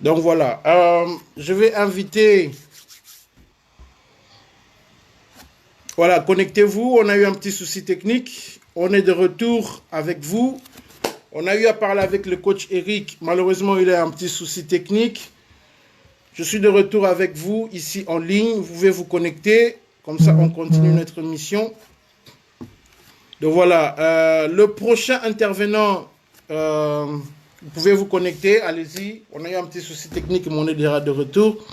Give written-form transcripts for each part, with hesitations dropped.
Donc voilà, je vais inviter, voilà, connectez-vous. On a eu un petit souci technique. On est de retour avec vous. On a eu à parler avec le coach Eric. Malheureusement, il a un petit souci technique. Je suis de retour avec vous ici en ligne. Vous pouvez vous connecter. Comme ça, on continue notre mission. Donc voilà, le prochain intervenant, vous pouvez vous connecter. Allez-y. On a eu un petit souci technique, mais on est déjà de retour.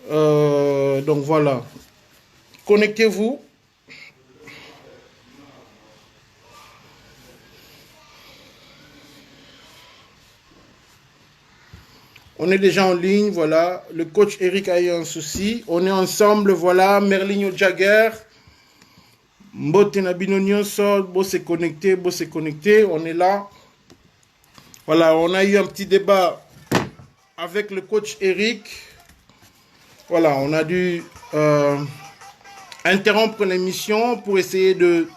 Donc voilà. Connectez-vous. On est déjà en ligne, voilà. Le coach Eric a eu un souci. On est ensemble, voilà. Merlino Jagger. Mbote Nabino Nyonso. Beau s'est connecté. On est là. Voilà, on a eu un petit débat avec le coach Eric. Voilà, on a dû interrompre l'émission pour essayer de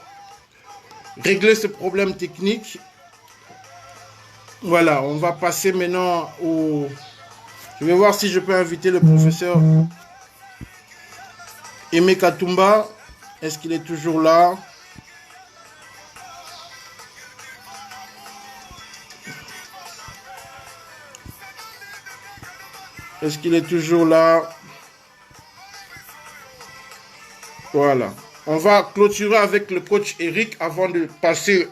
régler ce problème technique. Voilà, on va passer maintenant au... Je vais voir si je peux inviter le professeur Aimé Katumba. Est-ce qu'il est toujours là? Est-ce qu'il est toujours là? Voilà. On va clôturer avec le coach Eric avant de passer.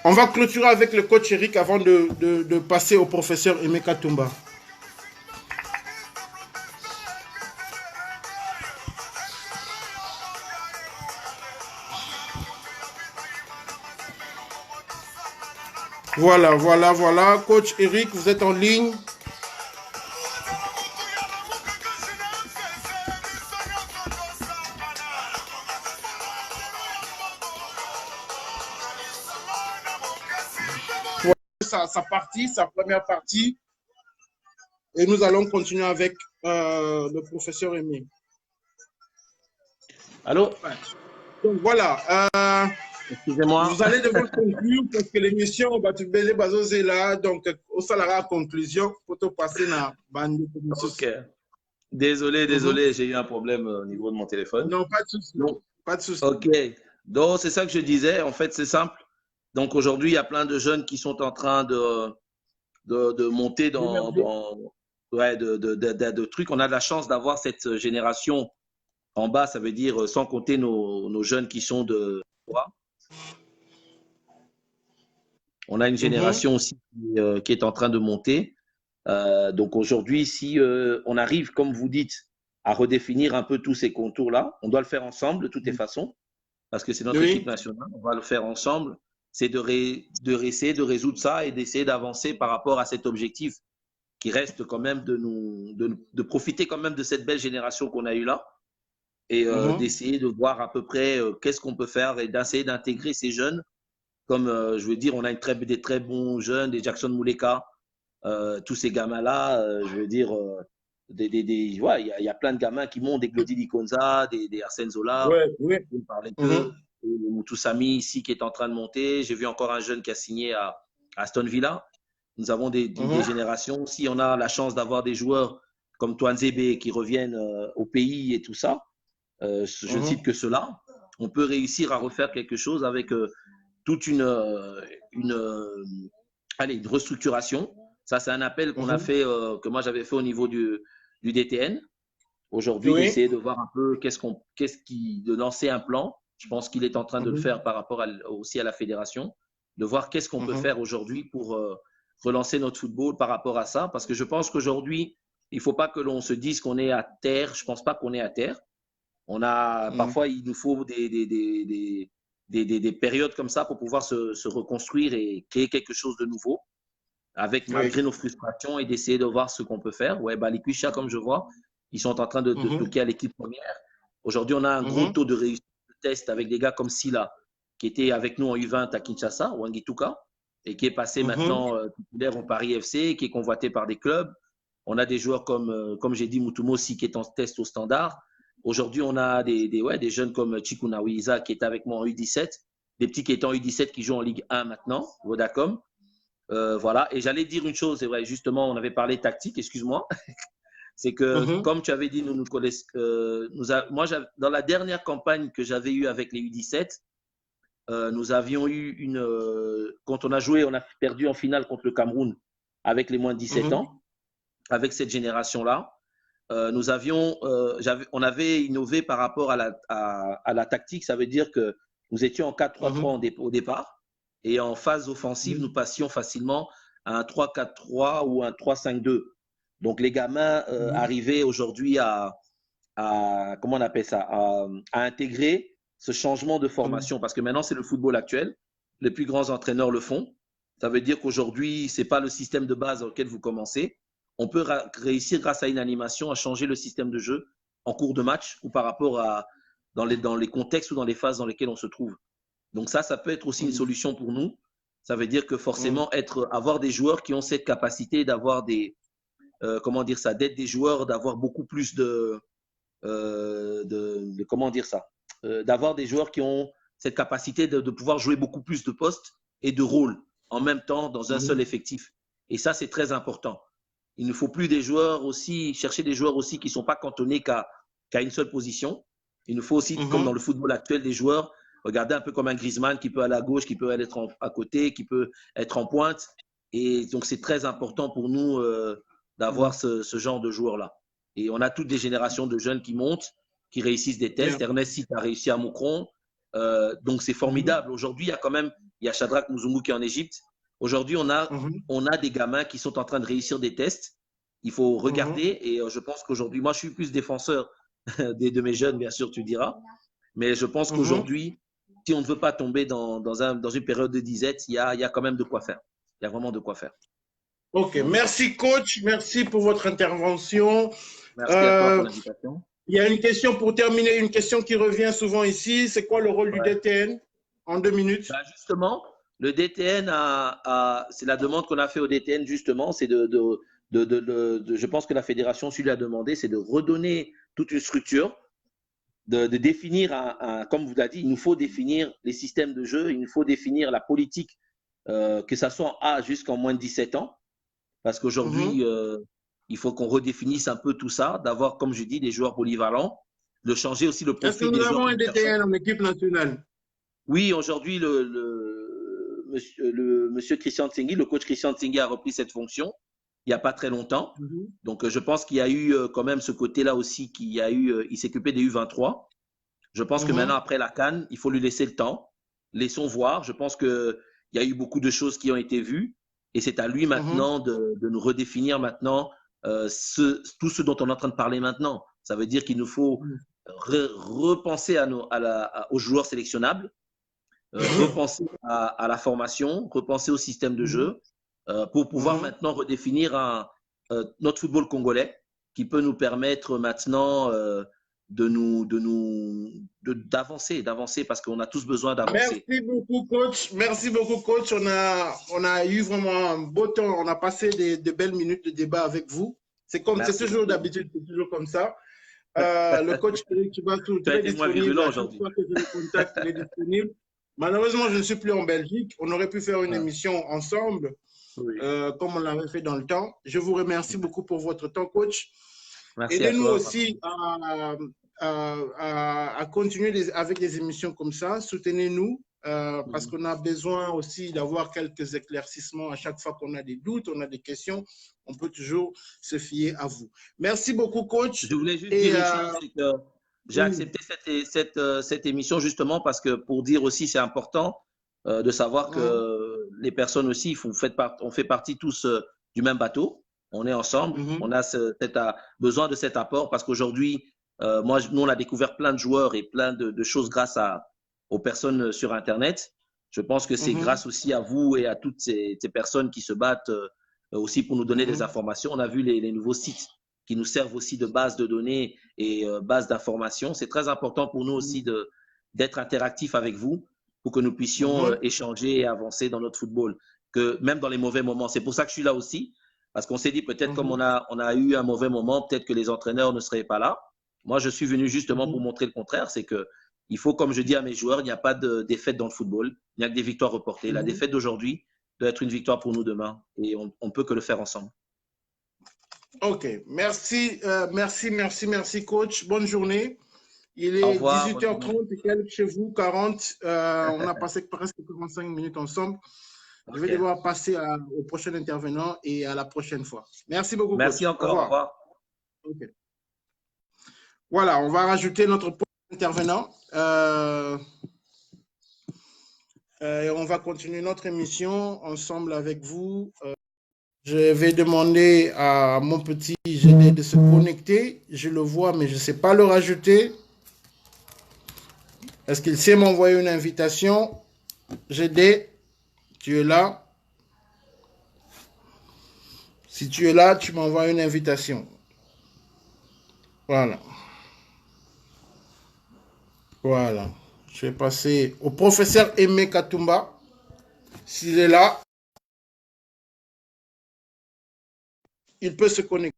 On va clôturer avec le coach Eric avant de passer au professeur Aimé Katumba. Voilà. Coach Eric, vous êtes en ligne. Sa partie, sa première partie. Et nous allons continuer avec le professeur Aimé. Allô? Donc voilà. Excusez-moi. Vous allez devoir conclure parce que l'émission va te belle bazoser là. Donc, au salara conclusion, pour te passer dans bande. Ok. Désolé, j'ai eu un problème au niveau de mon téléphone. Non, pas de souci. Donc, pas de souci. ok. Donc, c'est ça que je disais. En fait, c'est simple. Donc, aujourd'hui, il y a plein de jeunes qui sont en train de monter de trucs. On a de la chance d'avoir cette génération en bas, ça veut dire sans compter nos jeunes qui sont de. On a une génération aussi qui est en train de monter. Donc aujourd'hui, si on arrive, comme vous dites, à redéfinir un peu tous ces contours-là, on doit le faire ensemble de toutes les façons, parce que c'est notre équipe nationale, on va le faire ensemble. C'est essayer de résoudre ça et d'essayer d'avancer par rapport à cet objectif qui reste quand même de profiter quand même de cette belle génération qu'on a eue là et d'essayer de voir à peu près qu'est-ce qu'on peut faire et d'essayer d'intégrer ces jeunes. Comme je veux dire, on a des très bons jeunes, des Jackson Muleka, tous ces gamins-là, je veux dire, ouais, il y a plein de gamins qui montent, des Glody Likonza, des Arsène Zola, on parlait d'eux, Moutoussami ici qui est en train de monter. J'ai vu encore un jeune qui a signé à Aston Villa. Nous avons des générations. Si on a la chance d'avoir des joueurs comme Touanzebe qui reviennent au pays et tout ça, je ne cite que cela, on peut réussir à refaire quelque chose avec toute une restructuration. Ça, c'est un appel qu'on a fait, que moi j'avais fait au niveau du DTN. Aujourd'hui, d'essayer de voir un peu de lancer un plan. Je pense qu'il est en train de le faire par rapport aussi à la fédération, de voir qu'est-ce qu'on peut faire aujourd'hui pour relancer notre football par rapport à ça. Parce que je pense qu'aujourd'hui, il ne faut pas que l'on se dise qu'on est à terre. Je ne pense pas qu'on est à terre. Parfois, il nous faut des périodes comme ça pour pouvoir se reconstruire et créer quelque chose de nouveau, avec malgré nos frustrations et d'essayer de voir ce qu'on peut faire. Ouais, les Cuicha, comme je vois, ils sont en train de toquer à l'équipe première. Aujourd'hui, on a un gros taux de réussite de test avec des gars comme Silla, qui était avec nous en U20 à Kinshasa, ou Angituka, et qui est passé maintenant titulaire en Paris FC, qui est convoité par des clubs. On a des joueurs comme j'ai dit, Mutumo aussi, qui est en test au Standard. Aujourd'hui, on a des jeunes comme Chikuna Wiza qui est avec moi en U17, des petits qui étaient en U17 qui jouent en Ligue 1 maintenant, Vodacom. Voilà. Et j'allais dire une chose, c'est vrai, justement, on avait parlé tactique, excuse-moi. C'est que, comme tu avais dit, moi, dans la dernière campagne que j'avais eue avec les U17, nous avions eu quand on a joué, on a perdu en finale contre le Cameroun avec les moins de 17 ans, avec cette génération-là. On avait innové par rapport à la tactique. Ça veut dire que nous étions en 4-3-3 au départ et en phase offensive, nous passions facilement à un 3-4-3 ou un 3-5-2. Donc les gamins arrivaient aujourd'hui comment on appelle ça, à intégrer ce changement de formation parce que maintenant c'est le football actuel. Les plus grands entraîneurs le font. Ça veut dire qu'aujourd'hui, ce n'est pas le système de base auquel vous commencez. On peut réussir grâce à une animation à changer le système de jeu en cours de match ou par rapport dans les contextes ou dans les phases dans lesquelles on se trouve. Donc ça peut être aussi une solution pour nous. Ça veut dire que forcément avoir des joueurs qui ont cette capacité d'avoir d'être des joueurs, d'avoir beaucoup plus d'avoir des joueurs qui ont cette capacité de pouvoir jouer beaucoup plus de postes et de rôles en même temps dans un seul effectif. Et ça, c'est très important. Il ne faut plus chercher des joueurs aussi qui ne sont pas cantonnés qu'à une seule position. Il nous faut aussi, comme dans le football actuel, des joueurs, regardez un peu comme un Griezmann qui peut aller à gauche, qui peut aller être à côté, qui peut être en pointe. Et donc, c'est très important pour nous d'avoir ce genre de joueurs-là. Et on a toutes des générations de jeunes qui montent, qui réussissent des tests. Ernest Sitt a réussi à Moucron. Donc, c'est formidable. Aujourd'hui, il y a Shadrack Muzungu qui est en Égypte. Aujourd'hui, on a des gamins qui sont en train de réussir des tests. Il faut regarder. Et je pense qu'aujourd'hui, moi, je suis plus défenseur de mes jeunes, bien sûr, tu diras. Mais je pense qu'aujourd'hui, si on ne veut pas tomber dans une période de disette, il y a quand même de quoi faire. Il y a vraiment de quoi faire. Ok, merci coach. Merci pour votre intervention. Merci à toi pour l'invitation. Il y a une question pour terminer, une question qui revient souvent ici. C'est quoi le rôle du DTN en 2 minutes? Justement, le DTN c'est la demande qu'on a fait au DTN justement, c'est je pense que la fédération aussi lui a demandé, c'est de redonner toute une structure, de définir comme vous l'avez dit, il nous faut définir les systèmes de jeu, il nous faut définir la politique, que ça soit en A jusqu'en moins de 17 ans, parce qu'aujourd'hui, il faut qu'on redéfinisse un peu tout ça, d'avoir, comme je dis, des joueurs polyvalents, de changer aussi le profil des joueurs. Est-ce que nous avons un DTN en équipe nationale? Oui, aujourd'hui, monsieur Christian Tsingui, le coach Christian Tsingui a repris cette fonction il n'y a pas très longtemps. Donc, je pense qu'il y a eu quand même ce côté-là aussi, il s'est occupé des U23. Je pense que maintenant, après la CAN, il faut lui laisser le temps. Laissons voir. Je pense qu'il y a eu beaucoup de choses qui ont été vues. Et c'est à lui maintenant de nous redéfinir maintenant tout ce dont on est en train de parler maintenant. Ça veut dire qu'il nous faut repenser aux joueurs sélectionnables, repenser à la formation, repenser au système de jeu pour pouvoir maintenant redéfinir notre football congolais qui peut nous permettre maintenant d'avancer parce qu'on a tous besoin d'avancer. Merci beaucoup, coach. Merci beaucoup, coach. On a eu vraiment un beau temps. On a passé de belles minutes de débat avec vous. C'est toujours d'habitude, c'est toujours comme ça. Le coach Eric Tchibassou est disponible. À chaque fois que je le contacte, il est disponible. Malheureusement, je ne suis plus en Belgique. On aurait pu faire une émission ensemble, comme on l'avait fait dans le temps. Je vous remercie beaucoup pour votre temps, coach. Aidez-nous aussi à continuer avec des émissions comme ça. Soutenez-nous parce qu'on a besoin aussi d'avoir quelques éclaircissements à chaque fois qu'on a des doutes, on a des questions. On peut toujours se fier à vous. Merci beaucoup, coach. Je voulais juste dire une chose, c'est que j'ai accepté cette émission justement parce que pour dire aussi, c'est important de savoir que les personnes aussi, on fait partie tous du même bateau. On est ensemble. On a besoin de cet apport parce qu'aujourd'hui, nous, on a découvert plein de joueurs et plein de choses grâce aux personnes sur Internet. Je pense que c'est grâce aussi à vous et à toutes ces personnes qui se battent aussi pour nous donner des informations. On a vu les nouveaux sites qui nous servent aussi de base de données et base d'informations. C'est très important pour nous aussi d'être interactifs avec vous pour que nous puissions échanger et avancer dans notre football, que même dans les mauvais moments. C'est pour ça que je suis là aussi, parce qu'on s'est dit peut-être comme on a eu un mauvais moment, peut-être que les entraîneurs ne seraient pas là. Moi, je suis venu justement pour montrer le contraire, c'est que il faut, comme je dis à mes joueurs, il n'y a pas de défaite dans le football, il n'y a que des victoires reportées. La défaite d'aujourd'hui doit être une victoire pour nous demain. Et on ne peut que le faire ensemble. Ok, merci, merci, coach. Bonne journée. Il Au est revoir. 18h30 et quelques chez vous, 40. On a passé presque 45 minutes ensemble. Je vais devoir passer au prochain intervenant et à la prochaine fois. Merci beaucoup, merci coach. encore. Au revoir. Okay. Voilà, on va rajouter notre prochain intervenant. On va continuer notre émission ensemble avec vous. Je vais demander à mon petit GD de se connecter. Je le vois, mais je ne sais pas le rajouter. Est-ce qu'il sait m'envoyer une invitation? GD, tu es là? Si tu es là, tu m'envoies une invitation. Voilà. Voilà. Je vais passer au professeur Aimé Katumba. S'il est là, il peut se connecter.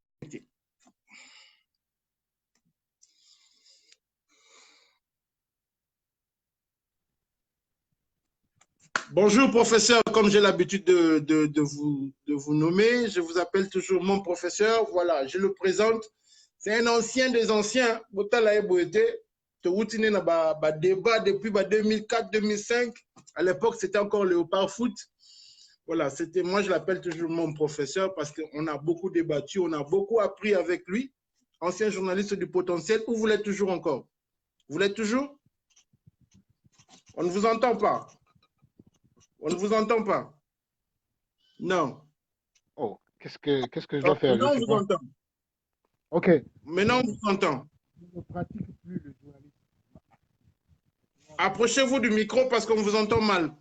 Bonjour, professeur. Comme j'ai l'habitude de vous nommer, je vous appelle toujours mon professeur. Voilà, je le présente. C'est un ancien des anciens. Botala Eboete. Te routine na débat depuis 2004-2005. À l'époque, c'était encore Léopard Foot. Voilà, moi, je l'appelle toujours mon professeur parce qu'on a beaucoup débattu, on a beaucoup appris avec lui. Ancien journaliste du potentiel, ou vous l'êtes toujours encore? Vous l'êtes toujours? On ne vous entend pas. On ne vous entend pas. Non. Oh, qu'est-ce que je dois faire? Maintenant, on vous entend. Ok. Maintenant, on vous entend. Je ne pratique plus le journalisme. Approchez-vous du micro parce qu'on vous entend mal.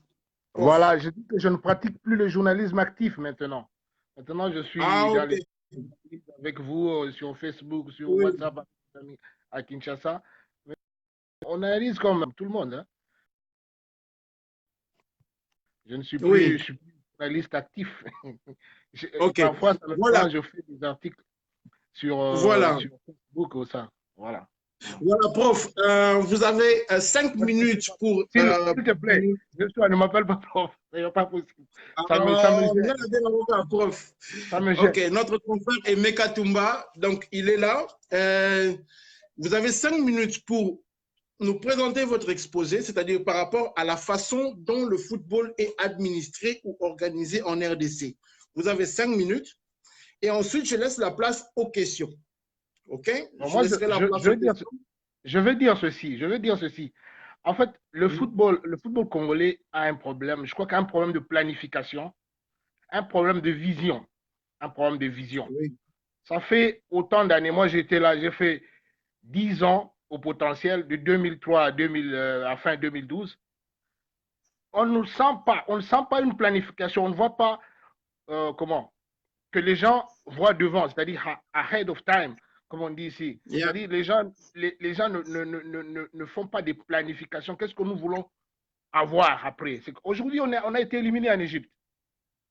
Voilà, je dis que je ne pratique plus le journalisme actif maintenant. Maintenant, je suis dans les avec vous sur Facebook, sur WhatsApp, à Kinshasa. Mais on analyse comme tout le monde. Hein. Je ne suis plus, je suis plus journaliste actif. Parfois, je fais des articles sur Facebook ou ça. Voilà. Voilà, prof. Vous avez 5 minutes pour... S'il te plaît, ne m'appelle pas prof. Ce n'est pas possible. Ça me gêne. Prof. Ok, notre confrère est Mekatumba. Donc, il est là. Vous avez 5 minutes pour nous présenter votre exposé, c'est-à-dire par rapport à la façon dont le football est administré ou organisé en RDC. Vous avez 5 minutes. Et ensuite, je laisse la place aux questions. OK? Je veux dire ceci. En fait, le football congolais a un problème. Je crois qu'il y a un problème de planification, un problème de vision. Oui. Ça fait autant d'années. Moi, j'étais là, j'ai fait 10 ans au potentiel, de 2003 à fin 2012. On ne sent pas une planification. On ne voit pas que les gens voient devant, c'est-à-dire ahead of time, comme on dit ici. C'est-à-dire les gens ne font pas de planification. Qu'est-ce que nous voulons avoir après? Aujourd'hui, on a été éliminé en Égypte.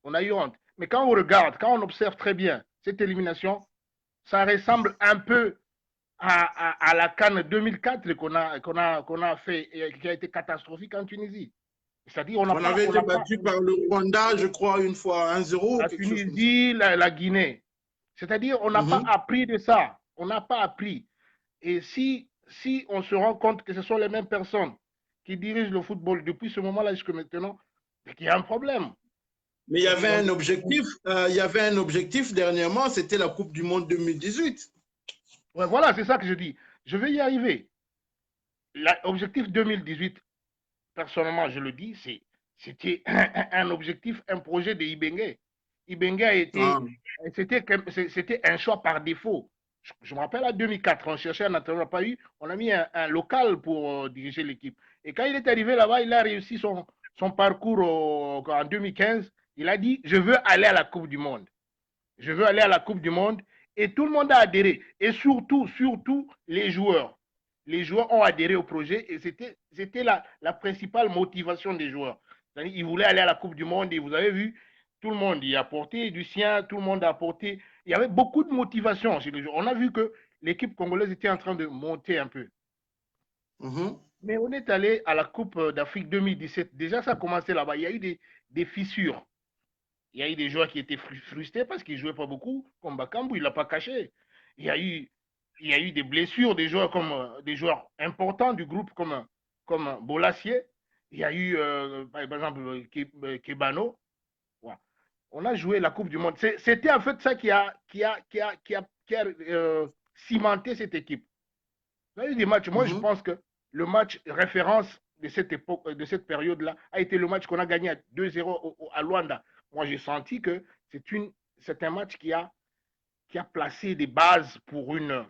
On a eu honte. Mais quand on regarde, quand on observe très bien cette élimination, ça ressemble un peu à la CAN 2004 qu'on a fait et qui a été catastrophique en Tunisie. C'est-à-dire on avait été battu par le Rwanda, je crois, une fois 1-0. La Tunisie, la Guinée. C'est-à-dire on n'a pas appris de ça. On n'a pas appris. Et si on se rend compte que ce sont les mêmes personnes qui dirigent le football depuis ce moment-là jusqu'à maintenant, c'est qu'il y a un problème. Mais il y avait un objectif dernièrement, c'était la Coupe du Monde 2018. Ouais, voilà, c'est ça que je dis. Je vais y arriver. L'objectif 2018, personnellement, je le dis, c'était un objectif, un projet de Ibenge. Ibenge a été, c'était un choix par défaut. Je me rappelle en 2004, on cherchait un entraîneur, on n'a pas eu, on a mis un local pour diriger l'équipe. Et quand il est arrivé là-bas, il a réussi son parcours en 2015. Il a dit, je veux aller à la Coupe du Monde. Je veux aller à la Coupe du Monde. Et tout le monde a adhéré. Et surtout, les joueurs. Les joueurs ont adhéré au projet et c'était la principale motivation des joueurs. Ils voulaient aller à la Coupe du Monde et vous avez vu, tout le monde y a apporté du sien, tout le monde a apporté. Il y avait beaucoup de motivation chez les joueurs. On a vu que l'équipe congolaise était en train de monter un peu. Mais on est allé à la Coupe d'Afrique 2017. Déjà, ça a commencé là-bas. Il y a eu des fissures. Il y a eu des joueurs qui étaient frustrés parce qu'ils ne jouaient pas beaucoup, comme Bakambu, il ne l'a pas caché. Il y a eu des blessures, des joueurs des joueurs importants du groupe comme Bolassier. Il y a eu, par exemple, Kebano. Ouais. On a joué la Coupe du Monde. C'était en fait ça qui a cimenté cette équipe. Il y a eu des matchs. Moi, je pense que le match référence de cette époque, de cette période-là, a été le match qu'on a gagné à 2-0 à Luanda. Moi, j'ai senti que c'est un match qui a placé des bases pour une.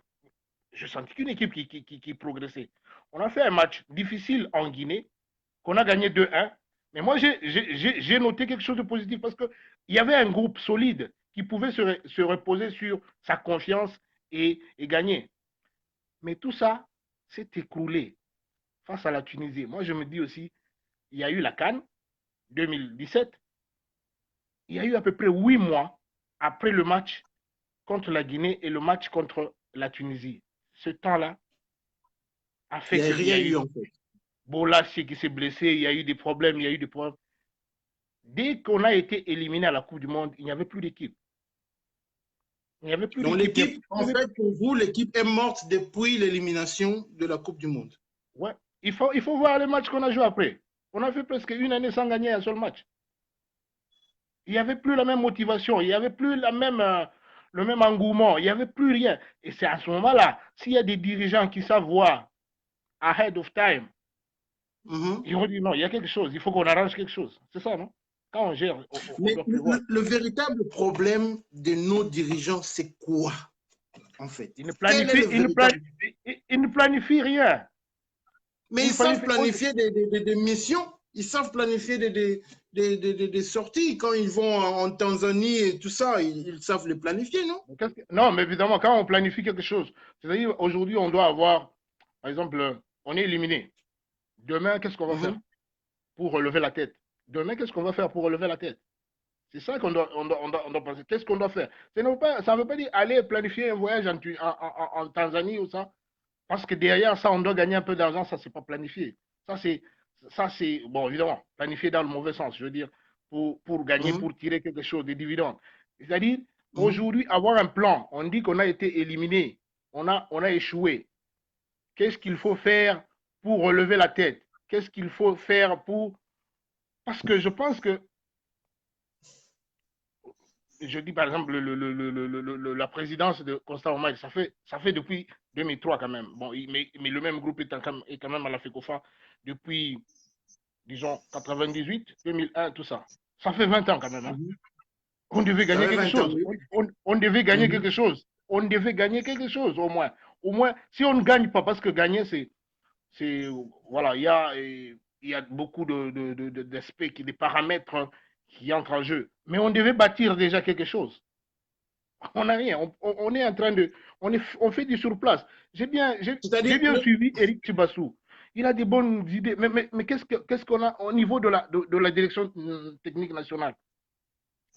Je sentis qu'une équipe qui progressait. On a fait un match difficile en Guinée, qu'on a gagné 2-1. Mais moi, j'ai noté quelque chose de positif parce qu'il y avait un groupe solide qui pouvait se reposer sur sa confiance et gagner. Mais tout ça s'est écroulé face à la Tunisie. Moi, je me dis aussi, il y a eu la CAN 2017. Il y a eu à peu près 8 mois après le match contre la Guinée et le match contre la Tunisie. Ce temps-là a fait qu'il y a eu en fait. Bolasie qui s'est blessé, il y a eu des problèmes, Dès qu'on a été éliminé à la Coupe du Monde, il n'y avait plus d'équipe. Il n'y avait plus Donc l'équipe, en fait, pour vous, l'équipe est morte depuis l'élimination de la Coupe du Monde. Ouais. Il faut voir les matchs qu'on a joués après. On a fait presque une année sans gagner un seul match. Il n'y avait plus la même motivation, il n'y avait plus le même engouement, il n'y avait plus rien. Et c'est à ce moment-là, s'il y a des dirigeants qui savent voir ahead of time, ils vont dire non, il y a quelque chose, il faut qu'on arrange quelque chose. C'est ça, non? Quand on gère, mais le véritable problème de nos dirigeants, c'est quoi, en fait? Ils ne planifient rien. Mais ils savent planifier des missions, ils savent planifier des sorties. Quand ils vont en Tanzanie et tout ça, ils savent les planifier, non? Non, mais évidemment, quand on planifie quelque chose, c'est-à-dire aujourd'hui, on doit avoir, par exemple, on est éliminé. Demain, qu'est-ce qu'on va faire pour relever la tête? Demain, qu'est-ce qu'on va faire pour relever la tête? C'est ça qu'on doit penser. Qu'est-ce qu'on doit faire? Ça ne veut pas dire aller planifier un voyage en Tanzanie ou ça. Parce que derrière ça, on doit gagner un peu d'argent, ça, c'est pas planifié. Ça, c'est, bon, évidemment, planifié dans le mauvais sens, je veux dire, pour gagner, pour tirer quelque chose, des dividendes. C'est-à-dire, aujourd'hui, avoir un plan, on dit qu'on a été éliminé, on a échoué. Qu'est-ce qu'il faut faire pour relever la tête? Qu'est-ce qu'il faut faire pour... Parce que je pense que, je dis par exemple, la présidence de Constant Omar, ça fait depuis 2003 quand même. Bon, mais le même groupe est quand même à la FECOFA depuis, disons, 98, 2001, tout ça. Ça fait 20 ans quand même. Hein. On devait gagner quelque chose. On devait gagner quelque chose. On devait gagner quelque chose au moins. Au moins, si on ne gagne pas, parce que gagner, c'est voilà, il y a beaucoup d'aspects, des paramètres qui entrent en jeu. Mais on devait bâtir déjà quelque chose. On n'a rien. On est en train de... On fait du surplace. J'ai bien suivi Eric Tibassou. Il a des bonnes idées. Mais qu'est-ce qu'on a au niveau de la direction technique nationale?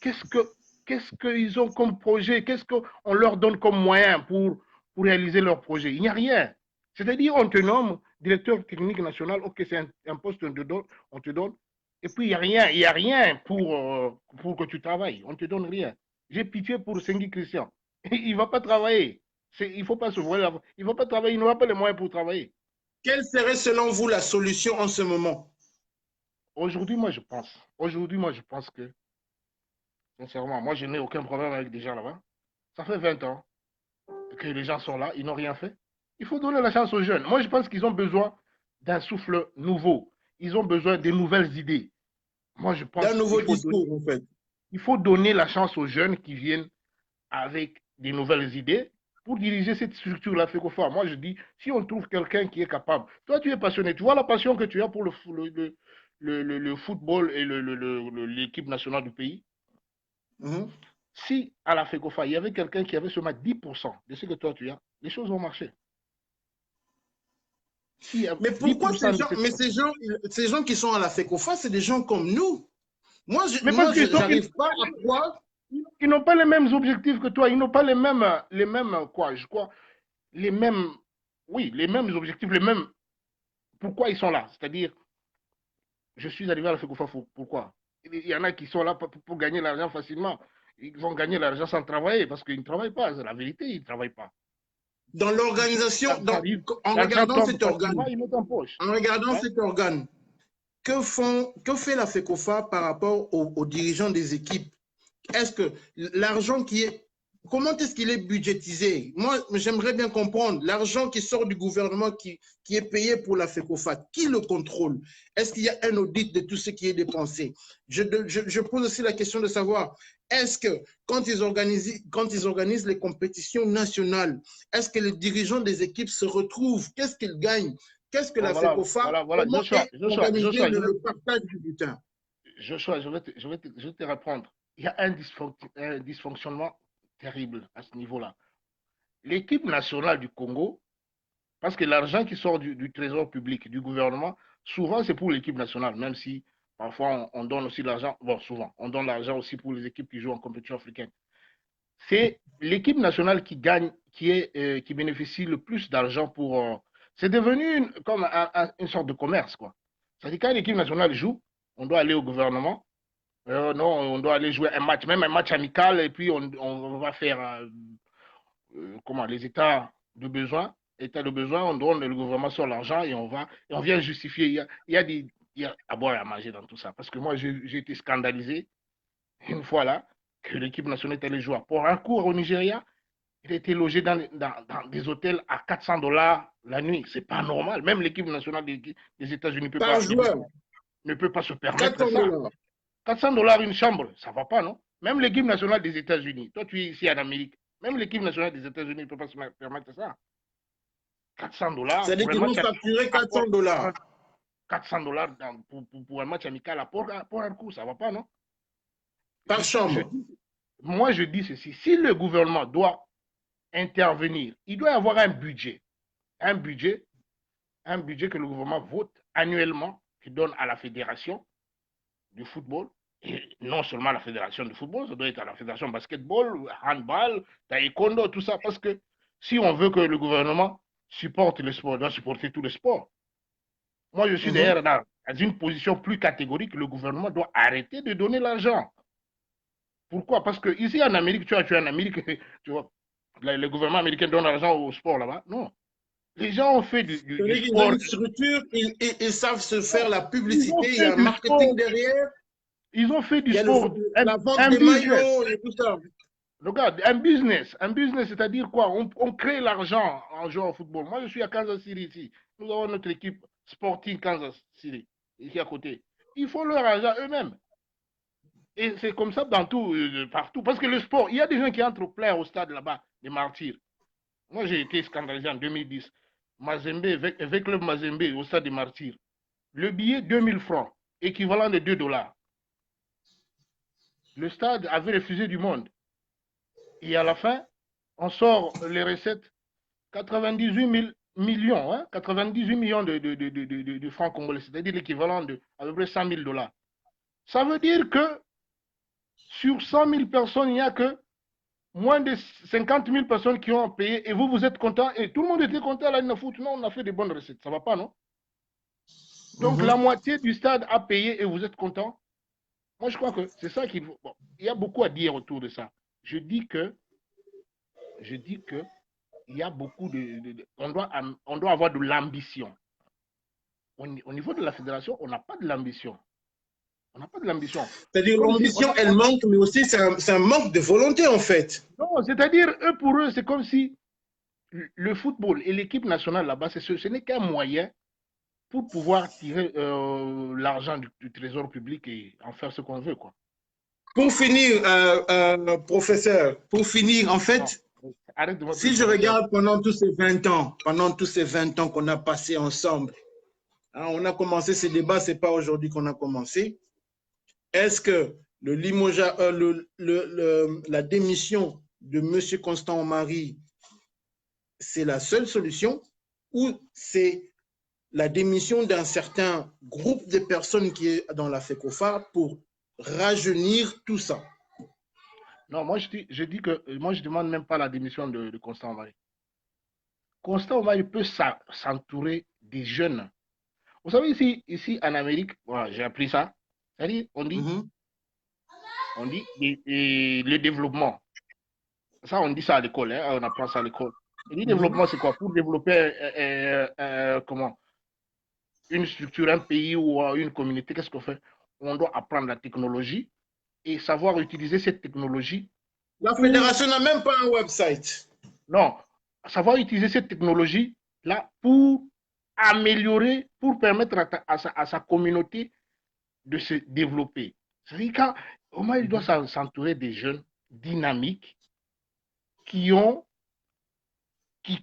Qu'est-ce qu'ils ont comme projet? Qu'est-ce qu'on leur donne comme moyen pour réaliser leur projet? Il n'y a rien. C'est-à-dire, on te nomme directeur technique national, ok, c'est un poste on te donne, et puis il n'y a rien pour que tu travailles. On ne te donne rien. J'ai pitié pour Sengi Christian. Il ne va pas travailler. Il ne faut pas se voir. Il ne va pas travailler, il n'aura pas les moyens pour travailler. Quelle serait selon vous la solution en ce moment? Aujourd'hui, moi, je pense que, sincèrement, moi, je n'ai aucun problème avec des gens là-bas. Ça fait 20 ans que les gens sont là, ils n'ont rien fait. Il faut donner la chance aux jeunes. Moi, je pense qu'ils ont besoin d'un souffle nouveau. Ils ont besoin de nouvelles idées. Moi, je pense d'un nouveau discours, en fait. Il faut donner la chance aux jeunes qui viennent avec des nouvelles idées pour diriger cette structure-là. Moi, je dis, si on trouve quelqu'un qui est capable, toi, tu es passionné, tu vois la passion que tu as pour le football et l'équipe nationale du pays. Si à la FECOFA, il y avait quelqu'un qui avait seulement 10% de ce que toi tu as, les choses vont marcher. Mais pourquoi ces gens qui sont à la FECOFA, c'est des gens comme nous? Moi, je n'arrive pas à croire. Ils n'ont pas les mêmes objectifs que toi. Ils n'ont pas les mêmes objectifs, les mêmes. Pourquoi ils sont là? C'est-à-dire, je suis arrivé à la FECOFA, pourquoi? Il y en a qui sont là pour gagner l'argent facilement. Ils vont gagner l'argent sans travailler parce qu'ils ne travaillent pas. C'est la vérité, ils ne travaillent pas. Dans l'organisation, en L'argent regardant tombe cet organe, facilement, ils mettent en poche. en regardant Ouais. cet organe, que fait la FECOFA par rapport aux dirigeants des équipes? Est-ce que l'argent qui est... Comment est-ce qu'il est budgétisé? Moi, j'aimerais bien comprendre. L'argent qui sort du gouvernement, qui est payé pour la FECOFA, qui le contrôle? Est-ce qu'il y a un audit de tout ce qui est dépensé? Je pose aussi la question de savoir, est-ce que quand ils organisent les compétitions nationales, est-ce que les dirigeants des équipes se retrouvent? Qu'est-ce qu'ils gagnent? Qu'est-ce que la FECOFA? Voilà. Comment Joshua, est organisé le partage du butin? Joshua, je vais te répondre. Il y a un dysfonctionnement terrible à ce niveau-là. L'équipe nationale du Congo, parce que l'argent qui sort du trésor public, du gouvernement, souvent c'est pour l'équipe nationale, même si parfois on donne aussi l'argent, bon souvent, on donne l'argent aussi pour les équipes qui jouent en compétition africaine. C'est l'équipe nationale qui gagne, qui bénéficie le plus d'argent pour... c'est devenu comme une sorte de commerce, quoi. C'est-à-dire quand l'équipe nationale joue, on doit aller au gouvernement, non, on doit aller jouer un match, même un match amical, et puis on va faire comment, les états de besoin, on donne le gouvernement sur l'argent et on vient justifier. Il y a à boire et à manger dans tout ça. Parce que moi, j'ai été scandalisé une fois là, que l'équipe nationale est allée jouer pour un cours au Nigeria. Il a été logé dans des hôtels à $400 la nuit. C'est pas normal. Même l'équipe nationale des États-Unis Par joueur, ne peut pas se permettre 400 ça. $. $400 une chambre, ça va pas, non? Même l'équipe nationale des États-Unis, toi tu es ici en Amérique, même l'équipe nationale des États-Unis ne peut pas se permettre ça. $400 C'est-à-dire qu'ils vont facturer 400 $. $400 pour un match amical à Port-Harcourt, ça va pas, non? Par chambre. Moi, je dis ceci. Si le gouvernement doit intervenir, il doit y avoir un budget. Un budget que le gouvernement vote annuellement, qui donne à la fédération du football. Et non seulement à la fédération de football, ça doit être à la fédération de basketball, handball, taekwondo, tout ça. Parce que si on veut que le gouvernement supporte le sport, il doit supporter tous les sports. Moi, je suis d'ailleurs dans une position plus catégorique. Le gouvernement doit arrêter de donner l'argent. Pourquoi? Parce que ici en Amérique, tu es en Amérique, tu vois, le gouvernement américain donne l'argent au sport là-bas. Non. Les gens ont fait du sport. Ils ont une structure, ils savent se faire la publicité, il y a un marketing derrière. Ils ont fait du sport. La vente des maillots et tout ça. Regarde, un business, c'est-à-dire quoi? On crée l'argent en jouant au football. Moi, je suis à Kansas City ici. Nous avons notre équipe Sporting Kansas City, ici à côté. Ils font leur argent eux-mêmes. Et c'est comme ça dans tout, partout. Parce que le sport, il y a des gens qui entrent plein au stade là-bas, des martyrs. Moi, j'ai été scandalisé en 2010. Mazembe, avec le Mazembe au stade des martyrs. Le billet, 2000 francs, équivalent de $2. Le stade avait refusé du monde. Et à la fin, on sort les recettes, 98 millions, hein, 98 millions de francs congolais, c'est-à-dire l'équivalent de à peu près $100 000. Ça veut dire que sur 100 000 personnes, il n'y a que moins de 50 000 personnes qui ont payé et vous êtes content et tout le monde était content à la Ligue foot. Non, on a fait des bonnes recettes. Ça ne va pas, non? Donc la moitié du stade a payé et vous êtes content. Moi, je crois que c'est ça qu'il faut. Bon, il y a beaucoup à dire autour de ça. Je dis que il y a beaucoup on doit avoir de l'ambition. Au niveau de la fédération, on n'a pas de l'ambition. On n'a pas de l'ambition. C'est-à-dire l'ambition, elle manque, mais aussi c'est un manque de volonté en fait. Non, c'est-à-dire, pour eux, c'est comme si le football et l'équipe nationale là-bas, ce n'est qu'un moyen pour pouvoir tirer l'argent du trésor public et en faire ce qu'on veut, quoi. Pour finir, professeur, en fait, si je regarde pendant tous ces 20 ans qu'on a passé ensemble, hein, on a commencé ces débats, ce n'est pas aujourd'hui qu'on a commencé. Est-ce que la démission de M. Constant Omari, c'est la seule solution ou c'est la démission d'un certain groupe de personnes qui est dans la FECOFA pour rajeunir tout ça? Non, moi je dis que moi je ne demande même pas la démission de Constant Omari. Constant Omari peut s'entourer des jeunes. Vous savez, ici en Amérique, voilà, j'ai appris ça. C'est-à-dire, on dit On dit le développement. Ça, on dit ça à l'école, hein, on apprend ça à l'école. Et le développement, c'est quoi? Pour développer comment? Une structure, un pays ou une communauté, qu'est-ce qu'on fait? On doit apprendre la technologie et savoir utiliser cette technologie. La fédération n'a même pas un website. Non, savoir utiliser cette technologie-là pour améliorer, pour permettre à sa communauté de se développer. C'est-à-dire qu'au il doit s'entourer des jeunes dynamiques qui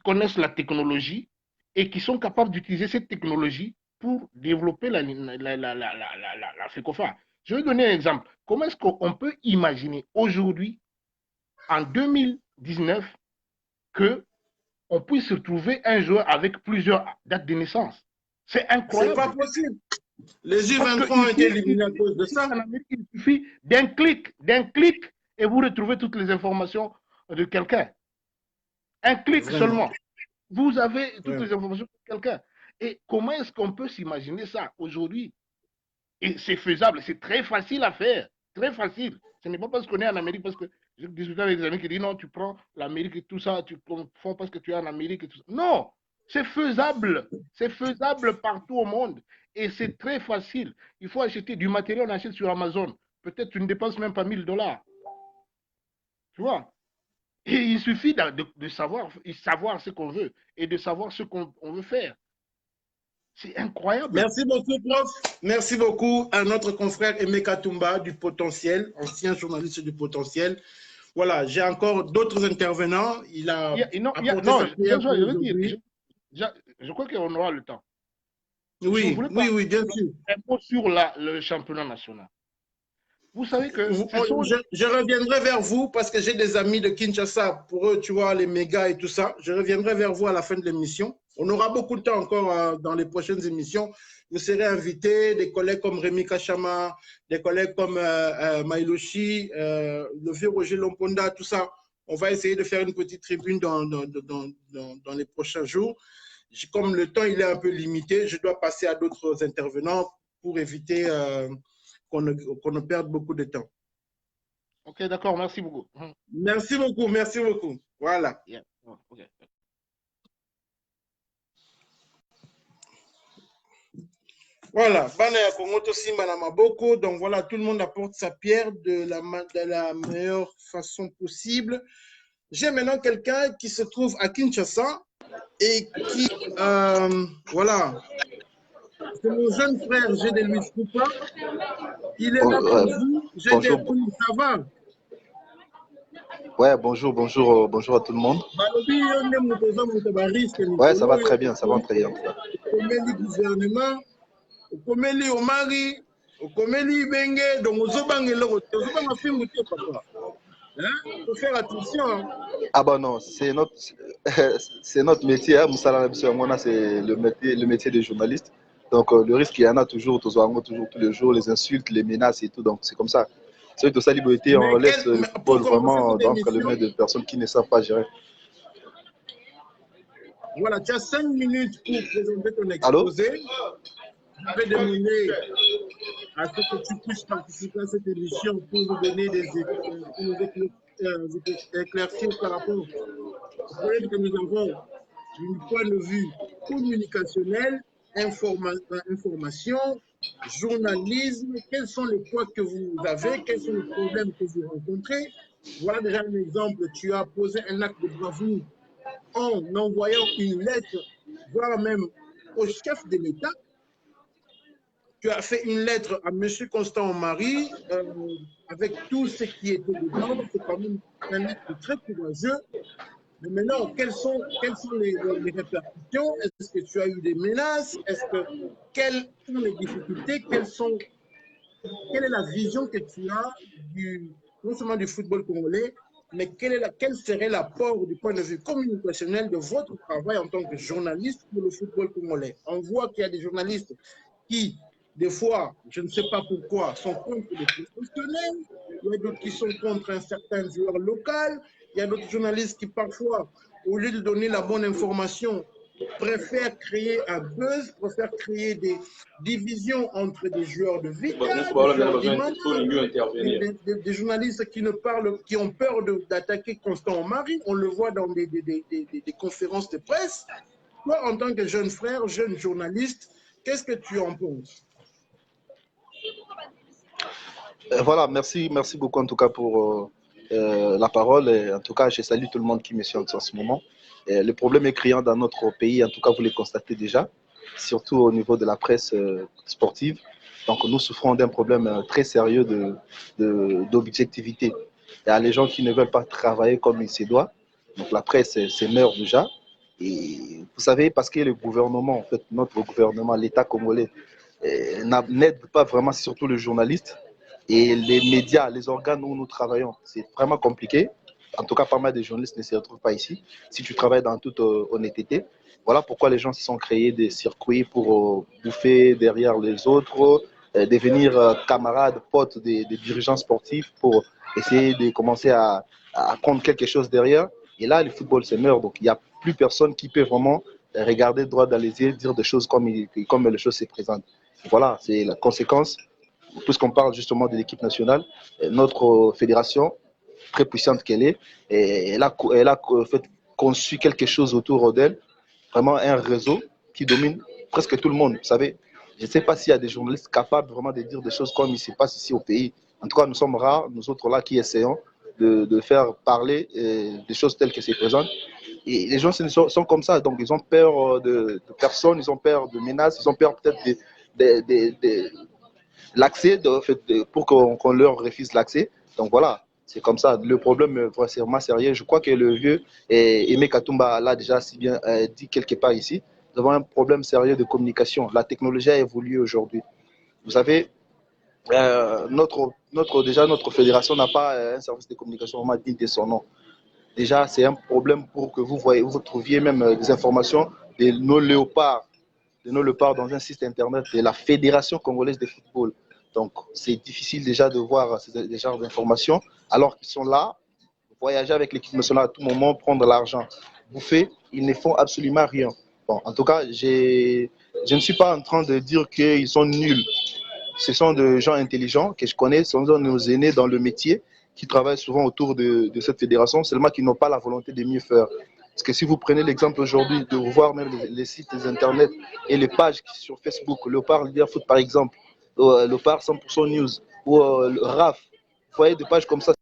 connaissent la technologie et qui sont capables d'utiliser cette technologie pour développer la FECOFA. Je vais donner un exemple. Comment est-ce qu'on peut imaginer aujourd'hui, en 2019, qu'on puisse se trouver un joueur avec plusieurs dates de naissance? C'est incroyable. C'est pas possible. Les U23 ont été éliminés à cause de ça. Il suffit d'un clic, et vous retrouvez toutes les informations de quelqu'un. Un clic seulement. Vous avez toutes les informations de quelqu'un. Et comment est-ce qu'on peut s'imaginer ça aujourd'hui? Et c'est faisable, c'est très facile à faire. Très facile. Ce n'est pas parce qu'on est en Amérique, parce que je discutais avec des amis qui disent non, tu prends l'Amérique et tout ça, tu confonds parce que tu es en Amérique et tout ça. Non, c'est faisable. C'est faisable partout au monde. Et c'est très facile. Il faut acheter du matériel, on achète sur Amazon. Peut-être tu ne dépenses même pas $1000. Tu vois? Et il suffit de savoir ce qu'on veut et de savoir ce qu'on veut faire. C'est incroyable. Merci beaucoup, prof. Merci beaucoup à notre confrère Aimé Katumba du Potentiel, ancien journaliste du Potentiel. Voilà, j'ai encore d'autres intervenants. Il a je crois qu'on aura le temps. Oui, oui, bien sûr. Un mot sur le championnat national. Vous savez que... Je reviendrai vers vous parce que j'ai des amis de Kinshasa. Pour eux, tu vois, les mégas et tout ça. Je reviendrai vers vous à la fin de l'émission. On aura beaucoup de temps encore dans les prochaines émissions. Vous serez invités, des collègues comme Rémi Kachama, des collègues comme Mailoshi, le vieux Roger Lomponda, tout ça. On va essayer de faire une petite tribune dans les prochains jours. Comme le temps il est un peu limité, je dois passer à d'autres intervenants pour éviter qu'on ne perde beaucoup de temps. Ok, d'accord, merci beaucoup. Merci beaucoup, merci beaucoup. Voilà. Yeah. Oh, okay. Voilà, Bana Kongoto Simba na Maboko. Donc voilà, tout le monde apporte sa pierre de la meilleure façon possible. J'ai maintenant quelqu'un qui se trouve à Kinshasa et qui, voilà, c'est mon jeune frère Gédé Luis Coupa. Il est là pour vous. Gédé, ça va? Ouais, bonjour à tout le monde. Ouais, ça va très bien, ça va très bien. Okomeli Omari, Okomeli Ibenge, donc Ozobanga film papa. Il faut faire attention. Ah bah non, c'est notre métier, hein. Moussala Mona, c'est le métier de journaliste. Donc le risque, il y en a toujours, toujours tous les jours, les insultes, les menaces et tout, donc c'est comme ça. C'est de sa liberté, on laisse le football vraiment entre les mains de personnes qui ne savent pas gérer. Voilà, tu as 5 minutes pour présenter ton exposé. Allô? Je vais demander à ce que tu puisses participer à cette émission pour nous donner des éclaircissements par rapport au problème que nous avons du point de vue communicationnel, information, journalisme. Quels sont les points que vous avez, quels sont les problèmes que vous rencontrez? Voilà déjà un exemple. Tu as posé un acte de bravoure en envoyant une lettre, voire même au chef de l'État. Tu as fait une lettre à M. Constant Omari avec tout ce qui était dedans. C'est quand même un acte très courageux. Mais maintenant, quelles sont les répercussions? Est-ce que tu as eu des menaces? Quelles sont les difficultés? Quelle est la vision que tu as non seulement du football congolais, mais quel serait l'apport du point de vue communicationnel de votre travail en tant que journaliste pour le football congolais? On voit qu'il y a des journalistes qui, des fois, je ne sais pas pourquoi, sont contre les professionnels. Il y a d'autres qui sont contre un certain joueur local. Il y a d'autres journalistes qui, parfois, au lieu de donner la bonne information, préfèrent créer un buzz, préfèrent créer des divisions entre des joueurs de Vita, des journalistes qui ne parlent, qui ont peur d'attaquer Constant Omari. On le voit dans des conférences de presse. Toi, en tant que jeune frère, jeune journaliste, qu'est-ce que tu en penses? Voilà, merci beaucoup en tout cas pour la parole. Et en tout cas, je salue tout le monde qui me suit en ce moment. Et le problème est criant dans notre pays, en tout cas, vous le constatez déjà, surtout au niveau de la presse sportive. Donc, nous souffrons d'un problème très sérieux d'objectivité. Il y a les gens qui ne veulent pas travailler comme il se doit. Donc, la presse meurt déjà. Et vous savez, parce que le gouvernement, en fait, notre gouvernement, l'État congolais, n'aide pas vraiment, surtout les journalistes et les médias, les organes où nous travaillons. C'est vraiment compliqué. En tout cas, pas mal de journalistes ne se retrouvent pas ici. Si tu travailles dans toute honnêteté, voilà pourquoi les gens se sont créés des circuits pour bouffer derrière les autres, devenir camarades, potes des dirigeants sportifs pour essayer de commencer à prendre quelque chose derrière. Et là, le football se meurt. Donc, il n'y a plus personne qui peut vraiment regarder droit dans les yeux, dire des choses comme les choses se présentent. Voilà, c'est la conséquence. Puisqu'on parle justement de l'équipe nationale, notre fédération, très puissante qu'elle est, elle a fait, conçu quelque chose autour d'elle, vraiment un réseau qui domine presque tout le monde. Vous savez, je ne sais pas s'il y a des journalistes capables vraiment de dire des choses comme il se passe ici au pays. En tout cas, nous sommes rares, nous autres là, qui essayons de faire parler des choses telles que se présentent. Et les gens sont comme ça, donc ils ont peur de personnes, ils ont peur de menaces, ils ont peur peut-être l'accès pour qu'on leur refuse l'accès. Donc voilà, c'est comme ça. Le problème est vraiment sérieux. Je crois que le vieux Aimé Katumba l'a déjà si bien dit quelque part ici. Nous avons un problème sérieux de communication. La technologie a évolué aujourd'hui. Vous savez, notre fédération n'a pas un service de communication vraiment digne de son nom. Déjà, c'est un problème pour que vous trouviez même des informations de nos léopards dans un site internet de la Fédération congolaise de football. Donc, c'est difficile déjà de voir ces genres d'informations, alors qu'ils sont là, voyager avec l'équipe nationale à tout moment, prendre l'argent, bouffer, ils ne font absolument rien. Bon, en tout cas, je ne suis pas en train de dire qu'ils sont nuls. Ce sont des gens intelligents que je connais, ce sont nos aînés dans le métier qui travaillent souvent autour de cette fédération, seulement qu'ils n'ont pas la volonté de mieux faire. Parce que si vous prenez l'exemple aujourd'hui de voir même les sites internet et les pages sur Facebook, Léopard Leader Foot par exemple, Léopard 100% News ou RAF, vous voyez des pages comme ça.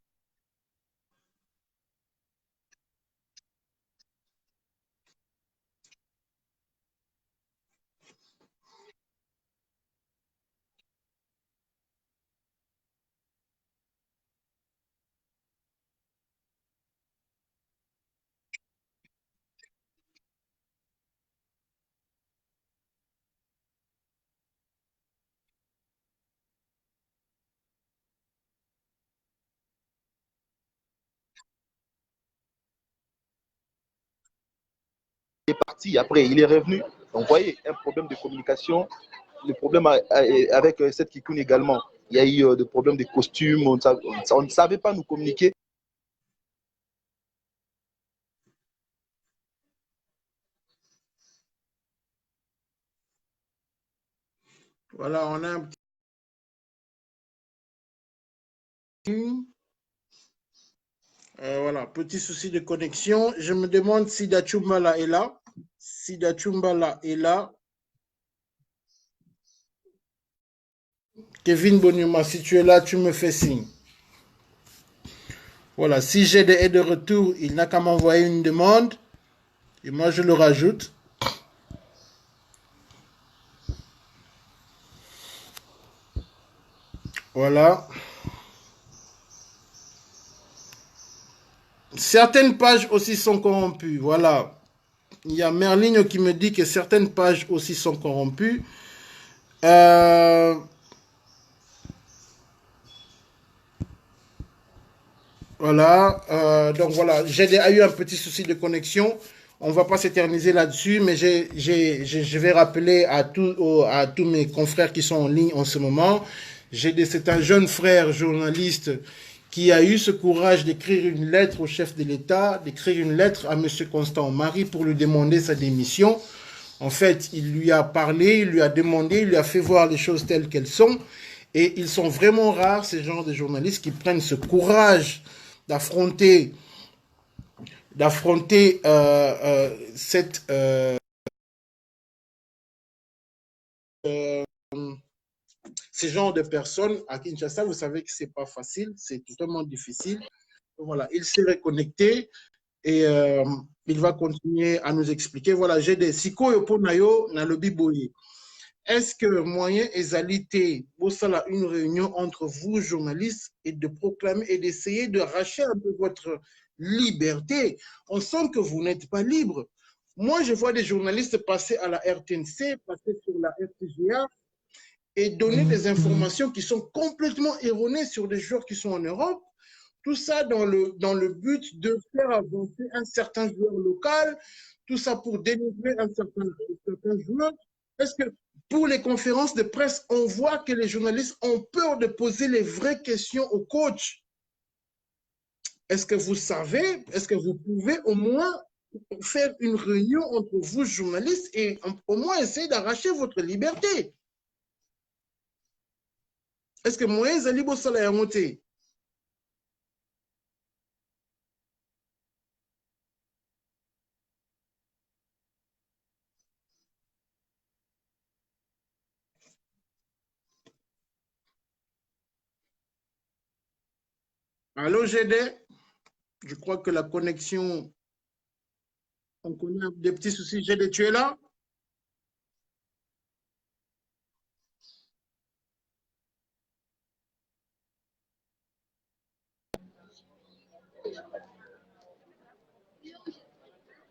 Il est parti, après il est revenu. Donc vous voyez, un problème de communication, le problème avec cette Kikun également. Il y a eu des problèmes de costumes, on ne savait pas nous communiquer. Voilà, on a un petit... voilà, petit souci de connexion. Je me demande si Dachumbala est là. Si Dachumbala est là. Kevin Bonyuma, si tu es là, tu me fais signe. Voilà, si j'ai est de retour, il n'a qu'à m'envoyer une demande. Et moi, je le rajoute. Voilà. Certaines pages aussi sont corrompues. Voilà. Il y a Merligne qui me dit que certaines pages aussi sont corrompues. Voilà. Donc voilà, j'ai eu un petit souci de connexion. On ne va pas s'éterniser là-dessus, mais je vais rappeler à tous mes confrères qui sont en ligne en ce moment. C'est un jeune frère journaliste qui a eu ce courage d'écrire une lettre au chef de l'État, d'écrire une lettre à M. Constant Marie pour lui demander sa démission. En fait, il lui a parlé, il lui a demandé, il lui a fait voir les choses telles qu'elles sont. Et ils sont vraiment rares, ces genres de journalistes qui prennent ce courage d'affronter cette ces genres de personnes à Kinshasa. Vous savez que c'est pas facile, c'est totalement difficile. Voilà, il s'est reconnecté et il va continuer à nous expliquer. Voilà, j'ai des sikoyo ponayo na lobi boye. Est-ce que moyen égalité pour ça une réunion entre vous journalistes et de proclamer et d'essayer de racheter un peu votre liberté? On sent que vous n'êtes pas libre. Moi, je vois des journalistes passer à la RTNC, passer sur la RTGA et donner des informations qui sont complètement erronées sur des joueurs qui sont en Europe. Tout ça dans le but de faire avancer un certain joueur local, tout ça pour dénigrer un certain joueur. Est-ce que pour les conférences de presse, on voit que les journalistes ont peur de poser les vraies questions au coach? Est-ce que vous savez, est-ce que vous pouvez au moins faire une réunion entre vous, journalistes, et au moins essayer d'arracher votre liberté? Est-ce que Moïse Ali Bossala a monté? Allô, GD? Je crois que la connexion, on connaît des petits soucis. GD, tu es là?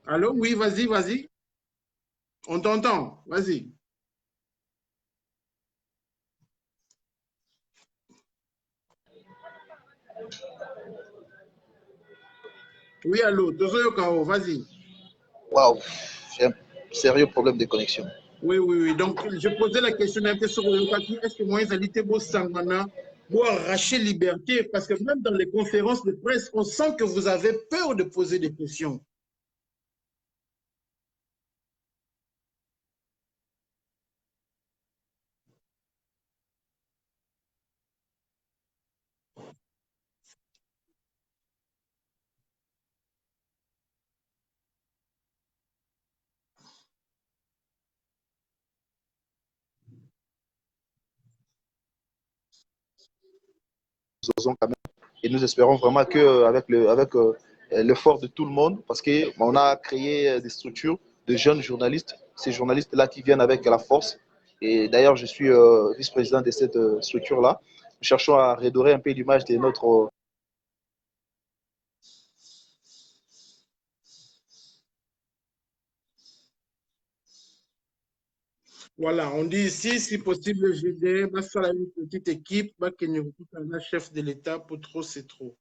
Allô? Oui, vas-y, vas-y. On t'entend. Vas-y. Oui, allô. Tozoyo Kao, vas-y. Waouh, j'ai un sérieux problème de connexion. Oui, oui, oui. Donc, je posais la question un peu sur le papier. Est-ce que Moïse Ali Tebo Sangana doit arracher liberté? Parce que même dans les conférences de presse, on sent que vous avez peur de poser des questions. Nous osons quand même. Et nous espérons vraiment qu'avec l'effort de tout le monde, parce qu'on a créé des structures de jeunes journalistes, ces journalistes-là qui viennent avec la force. Et d'ailleurs, je suis vice-président de cette structure-là. Nous cherchons à redorer un peu l'image de notre. Voilà, on dit ici, si possible, le GD, va faire une petite équipe, va qu'il y ait un chef de l'État, pour trop, c'est trop.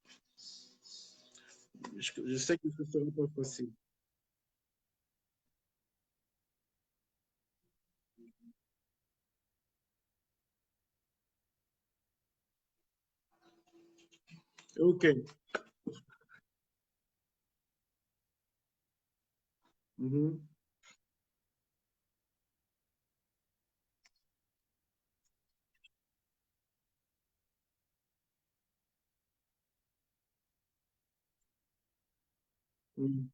Je sais que ce ne sera pas facile. OK. Mhm. Mhm.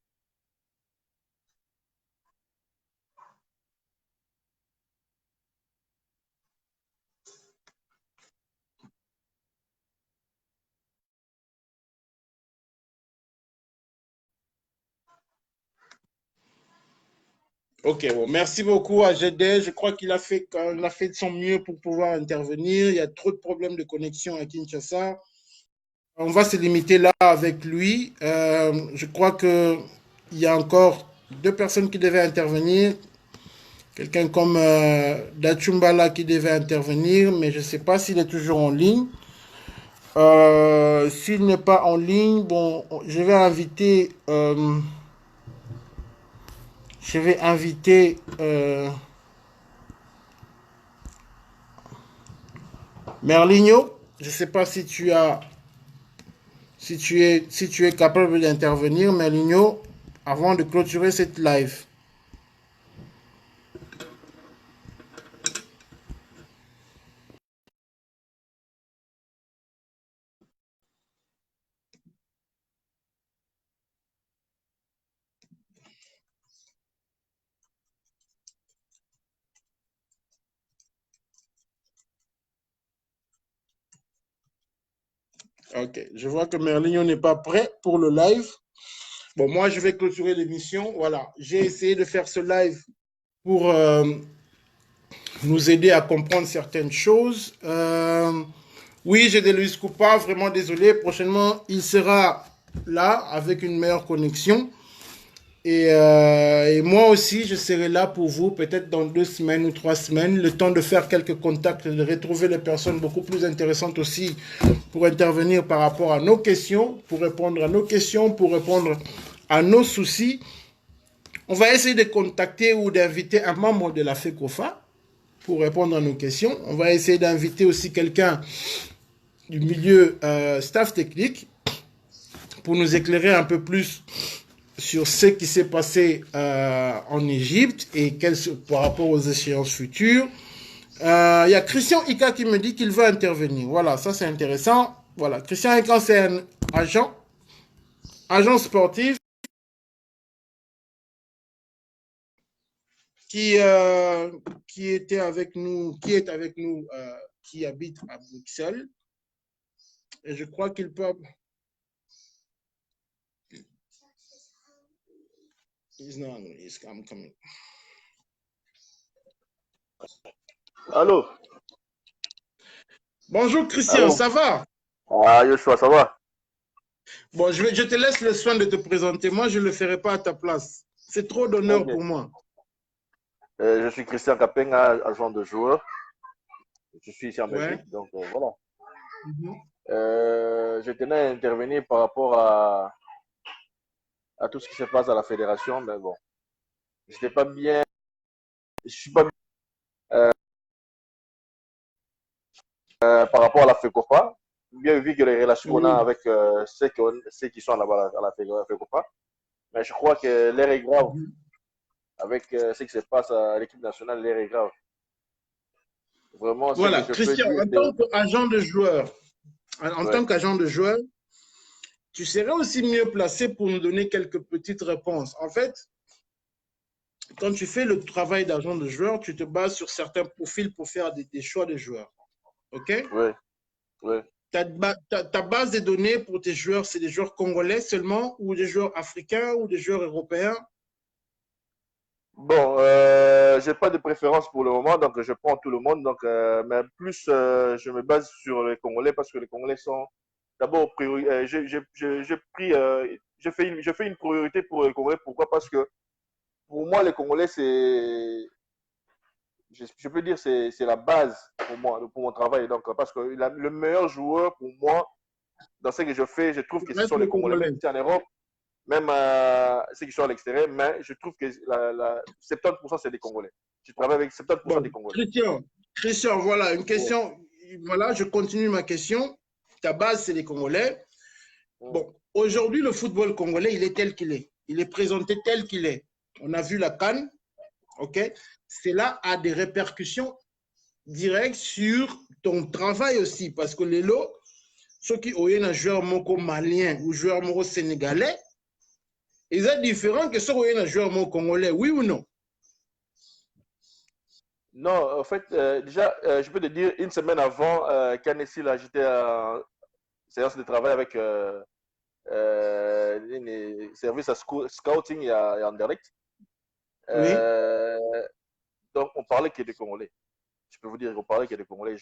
OK, bon, merci beaucoup à GD. Je crois qu'il a fait de son mieux pour pouvoir intervenir. Il y a trop de problèmes de connexion à Kinshasa. On va se limiter là avec lui. Je crois qu'il y a encore deux personnes qui devaient intervenir. Quelqu'un comme Dachumbala qui devait intervenir, mais je ne sais pas s'il est toujours en ligne. S'il n'est pas en ligne, bon, je vais inviter Merlino. Je ne sais pas si tu as si tu es capable d'intervenir, Merlino, avant de clôturer cette live. Ok, je vois que Merlino n'est pas prêt pour le live. Bon, moi, je vais clôturer l'émission. Voilà, j'ai essayé de faire ce live pour nous aider à comprendre certaines choses. Oui, j'ai des Luis Coupa, vraiment désolé. Prochainement, il sera là avec une meilleure connexion. Et moi aussi, je serai là pour vous, peut-être dans 2 semaines ou 3 semaines, le temps de faire quelques contacts, de retrouver les personnes beaucoup plus intéressantes aussi pour intervenir par rapport à nos questions, pour répondre à nos questions, pour répondre à nos soucis. On va essayer de contacter ou d'inviter un membre de la FECOFA pour répondre à nos questions. On va essayer d'inviter aussi quelqu'un du milieu staff technique pour nous éclairer un peu plus sur ce qui s'est passé en Égypte et par rapport aux échéances futures. Il y a Christian Ika qui me dit qu'il veut intervenir. Voilà, ça c'est intéressant. Voilà, Christian Ika, c'est un agent sportif qui, qui était avec nous, qui est avec nous, qui habite à Bruxelles. Et je crois qu'il peut. I'm coming. Allô? Bonjour Christian, Allô? ça va? Ah, Yoshua, ça va? Bon, je te laisse le soin de te présenter. Moi, je ne le ferai pas à ta place. C'est trop d'honneur Ok. pour moi. Je suis Christian Capenga, agent de joueur. Je suis ici en Ouais. Belgique, donc voilà. Mhm. Je tenais à intervenir par rapport à tout ce qui se passe à la fédération, mais bon, je n'étais pas bien, je suis pas bien par rapport à la FECOPA, bien vu que les relations qu'on a Oui. avec ceux qui sont là-bas à la FECOPA, mais je crois que l'air est grave. Mhm. Avec ce qui se passe à l'équipe nationale, l'air est grave. Vraiment, ce que Voilà, je peux Christian, dire, en c'est... tant qu'agent de joueur, en Ouais. tant qu'agent de joueur, tu serais aussi mieux placé pour nous donner quelques petites réponses. En fait, quand tu fais le travail d'agent de joueur, tu te bases sur certains profils pour faire des choix de joueurs. OK? Oui, oui. Ta base de données pour tes joueurs, c'est des joueurs congolais seulement ou des joueurs africains ou des joueurs européens? Bon, j'ai pas de préférence pour le moment, donc je prends tout le monde. Donc, mais plus, je me base sur les Congolais parce que les Congolais sont d'abord j'ai pris, je fais une priorité pour les Congolais. Pourquoi? Parce que pour moi, les Congolais, je peux dire, c'est la base pour moi, pour mon travail. Donc, parce que le meilleur joueur pour moi, dans ce que je fais, je trouve que ce Reste sont les le Congolais, même Congolais. si en Europe, même ceux qui sont à l'extérieur, mais je trouve que 70% c'est des Congolais. Je travaille avec 70% Bon, des Congolais. Christian, voilà une Ouais. question. Voilà, je continue ma question. Ta base, c'est les Congolais. Mm. Bon, aujourd'hui, le football congolais, il est tel qu'il est. Il est présenté tel qu'il est. On a vu la CAN, ok? Cela a des répercussions directes sur ton travail aussi, parce que les lots, ceux qui ont un joueur moko malien ou joueur moko sénégalais, ils sont différents que ceux qui ont un joueur moko congolais, oui ou non? Non, en fait, déjà, je peux te dire, une semaine avant Kanessi, là, j'étais en séance de travail avec un service à scouting et en direct. Oui. Donc, on parlait que des Congolais. Je peux vous dire qu'on parlait que des Congolais.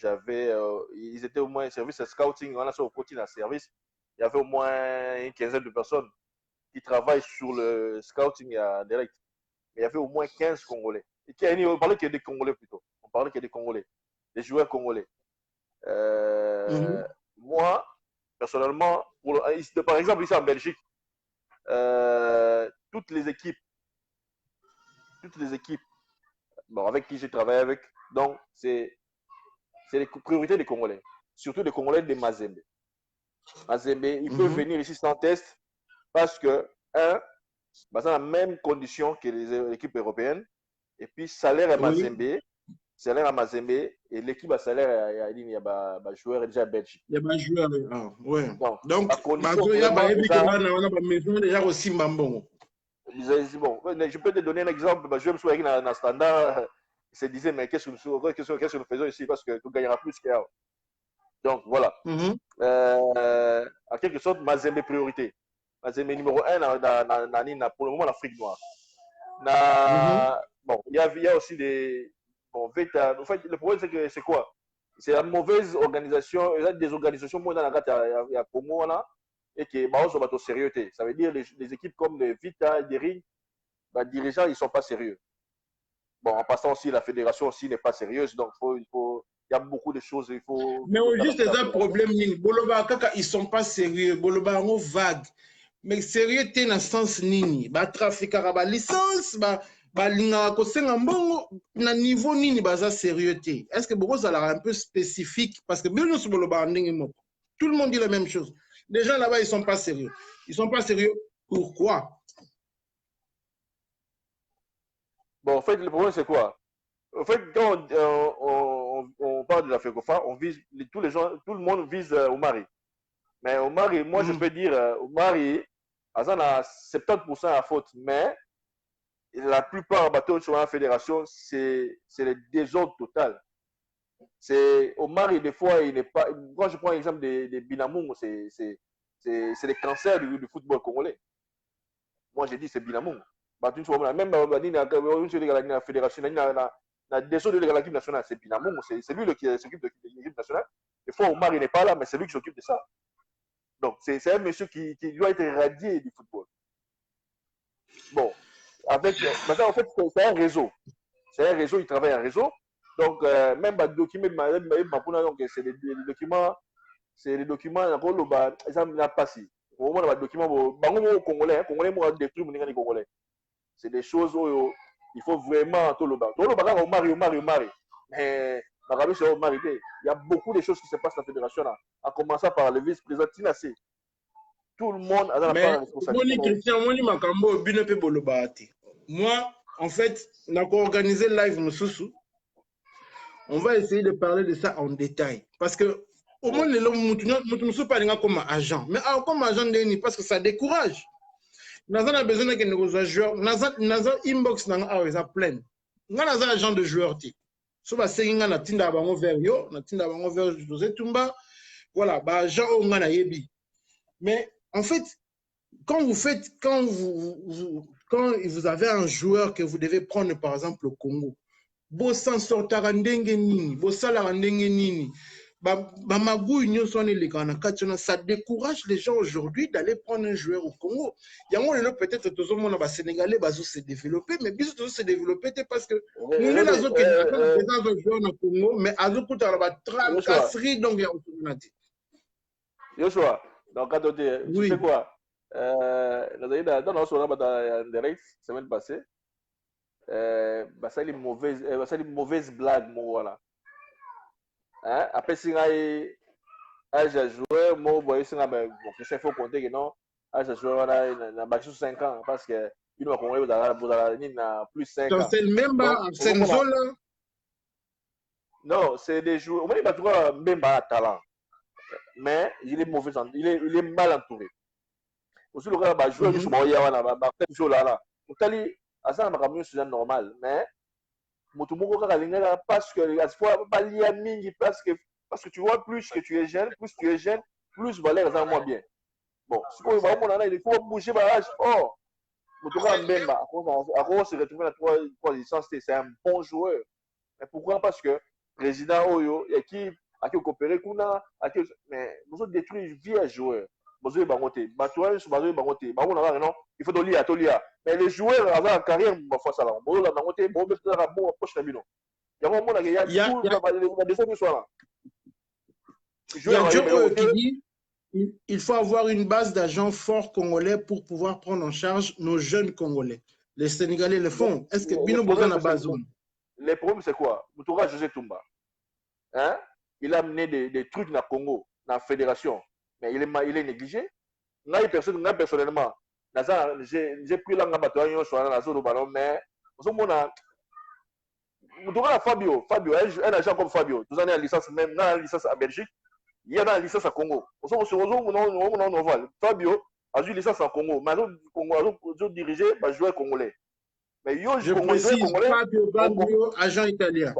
Ils étaient au moins un service de scouting, on a ça au côté d'un service. Il y avait au moins une quinzaine de personnes qui travaillent sur le scouting en direct. Mais il y avait au moins 15 Congolais. On parlait que des Congolais plutôt. On parlait que des Congolais, des joueurs congolais. Mhm. Moi, personnellement, par exemple, ici en Belgique, toutes les équipes, bon, avec qui j'ai travaillé avec, donc c'est les priorités des Congolais, surtout des Congolais de Mazembe. Mazembe, il peut venir ici sans test parce que, dans la même condition que les équipes européennes. Et puis, salaire à Mazembe, et l'équipe à salaire, il y a des joueurs déjà belges. Il y a des joueurs, ouais. Donc, il y a des maisons déjà aussi Mbambongo. Bon, je peux te donner un exemple. Je me souviens dans le standard, il se disait, mais qu'est-ce que nous faisons ici parce que tu gagneras plus qu'il y a. Donc, voilà. En quelque sorte, Mazembe priorité. Mazembe numéro 1 pour le moment, l'Afrique noire. Bon, il y a aussi des. Bon, en fait, le problème, c'est quoi? C'est la mauvaise organisation. Il y a des organisations, moi, dans la gâte, il y a Congo, là, et qui sont sérieux. Ça veut dire les équipes comme les Vita, des Ring, les dirigeants, ils ne sont pas sérieux. Bon, en passant aussi, la fédération aussi n'est pas sérieuse. Donc, il y a beaucoup de choses. Mais juste, c'est un problème. Boloba, ils ne sont pas sérieux. Boloba, on vague. Mais sérieux, tu es dans le sens nini. Trafic, licence, linga kosenga mbongo na niveau nini baza sérieux. Est-ce que beaucoup ça un peu spécifique parce que tout le monde dit la même chose. Les gens là-bas, ils ne sont pas sérieux. Ils ne sont pas sérieux. Pourquoi? Bon, en fait, le problème, c'est quoi? En fait, quand on parle de la FECOFA, on vise tout le monde vise Omari. Mais Omari, moi, je peux dire, Omari, à 70% à faute, mais la plupart des bateaux sur la fédération, c'est le désordre total. Omari, des fois, il n'est pas. Quand je prends l'exemple des Binamung, c'est le cancer du football congolais. Moi, j'ai dit, c'est Binamung. Même la fédération, la dessous de l'équipe nationale, c'est Binamung, c'est lui qui s'occupe de l'équipe nationale. Des fois, Omar, il n'est pas là, mais c'est lui qui s'occupe de ça. Donc, c'est un monsieur qui doit être éradié du football. Bon, maintenant, en fait, c'est un réseau. C'est un réseau, il travaille en réseau. Donc, même les documents, c'est des documents, ils n'ont pas passé. Au moins, les documents, Congolais, des Congolais. C'est des choses où il faut vraiment tout le bas. Tout le bas, Omari. Mais il y a beaucoup de choses qui se passent dans la fédération, là, en commençant par le vice-président Tinasé. Tout le monde a la part de responsabilité. Moi, en fait, on a organisé le live Moussoussou. On va essayer de parler de ça en détail. Parce que, au moins, nous ne sommes pas comme agent. Mais comme agent, parce que ça décourage. Nous avons besoin de nos joueurs. Nous avons inbox plein. Nous avons agent de joueurs. So ba senga na tinda bango vers yo, na tinda bango vers José Tumba. Voilà, ba agent on na yebi. Mais en fait, quand vous avez un joueur que vous devez prendre par exemple au Congo, bo sans sortir ndenge nini, bo sala ndenge nini. Ça décourage les gens aujourd'hui d'aller prendre un joueur au Congo. Il y a peut-être que tout le monde Sénégalais va se développer, mais bien sûr se développer parce que nous sommes des joueurs au Congo, mais à nous coûte la tracasserie donc il y a Yoshua, donc quand tu sais quoi, dans notre direct semaine passée, ça une mauvaise blague voilà. Après, si âge à joueur, moi, il faut compter que non, âge à joueur, on a 5 ans parce que il nous a plus 5 ans. C'est le même non, c'est des joueurs. On va trouver même un talent, mais il est mauvais, il est mal entouré. Aussi, le gars, joueur, il joue là. C'est normal, mais parce que tu vois plus que tu es jeune, plus valeur est moins bien. Bon, il faut bouger barrage. Oh, à se retrouver à 3 licences, c'est un bon joueur. Mais pourquoi? Parce que président Oyo, équipe, à qui coopérer, mais nous avons détruit vieux joueurs. Il faut de l'IA. Mais les joueurs, en carrière, il faut ça. Il y a Dieu qui dit il faut avoir une base d'agents forts congolais pour pouvoir prendre en charge nos jeunes Congolais. Les Sénégalais le font. Est-ce que Bino Boza n'a pas besoin? Le problème, c'est quoi? Moutoura José Tumba. Il a amené des trucs dans le Congo, dans la fédération. mais il est négligé. Moi, personnellement, j'ai pris la bataille sur la zone ballon, mais Fabio, un agent comme Fabio, nous avons une licence même, dans la licence à Belgique, il y a une licence à Congo. Fabio a une licence à Congo, mais Congo a dirigé un joueur congolais. Mais je précise, Fabio Gambio, agent italien.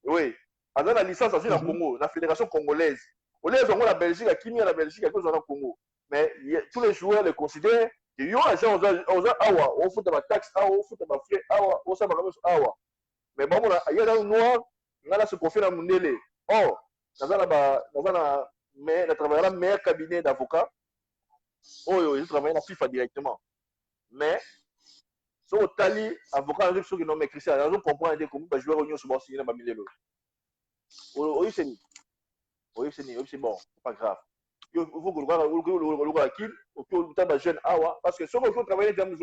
Oui, a une licence à Congo, la fédération congolaise. Au lieu de la Belgique, à qui la Belgique, à cause de la Congo. Mais tous les joueurs les considèrent que yo agent aux awa, on fout de la taxe, on fout de la frais, on s'en va awa. Mais bon, il y a un noir, on a se confier dans mon délai. Oh, dans un meilleur cabinet d'avocats, oh, ils travaillent dans FIFA directement. Mais, sur le tali, avocat, ceux qui n'ont pas écrit ça, ils comprennent comment ils jouer au Union sur le signer dans le oui, c'est bon, c'est pas grave. Il faut que le jeune parce que ceux qui travaillent dans le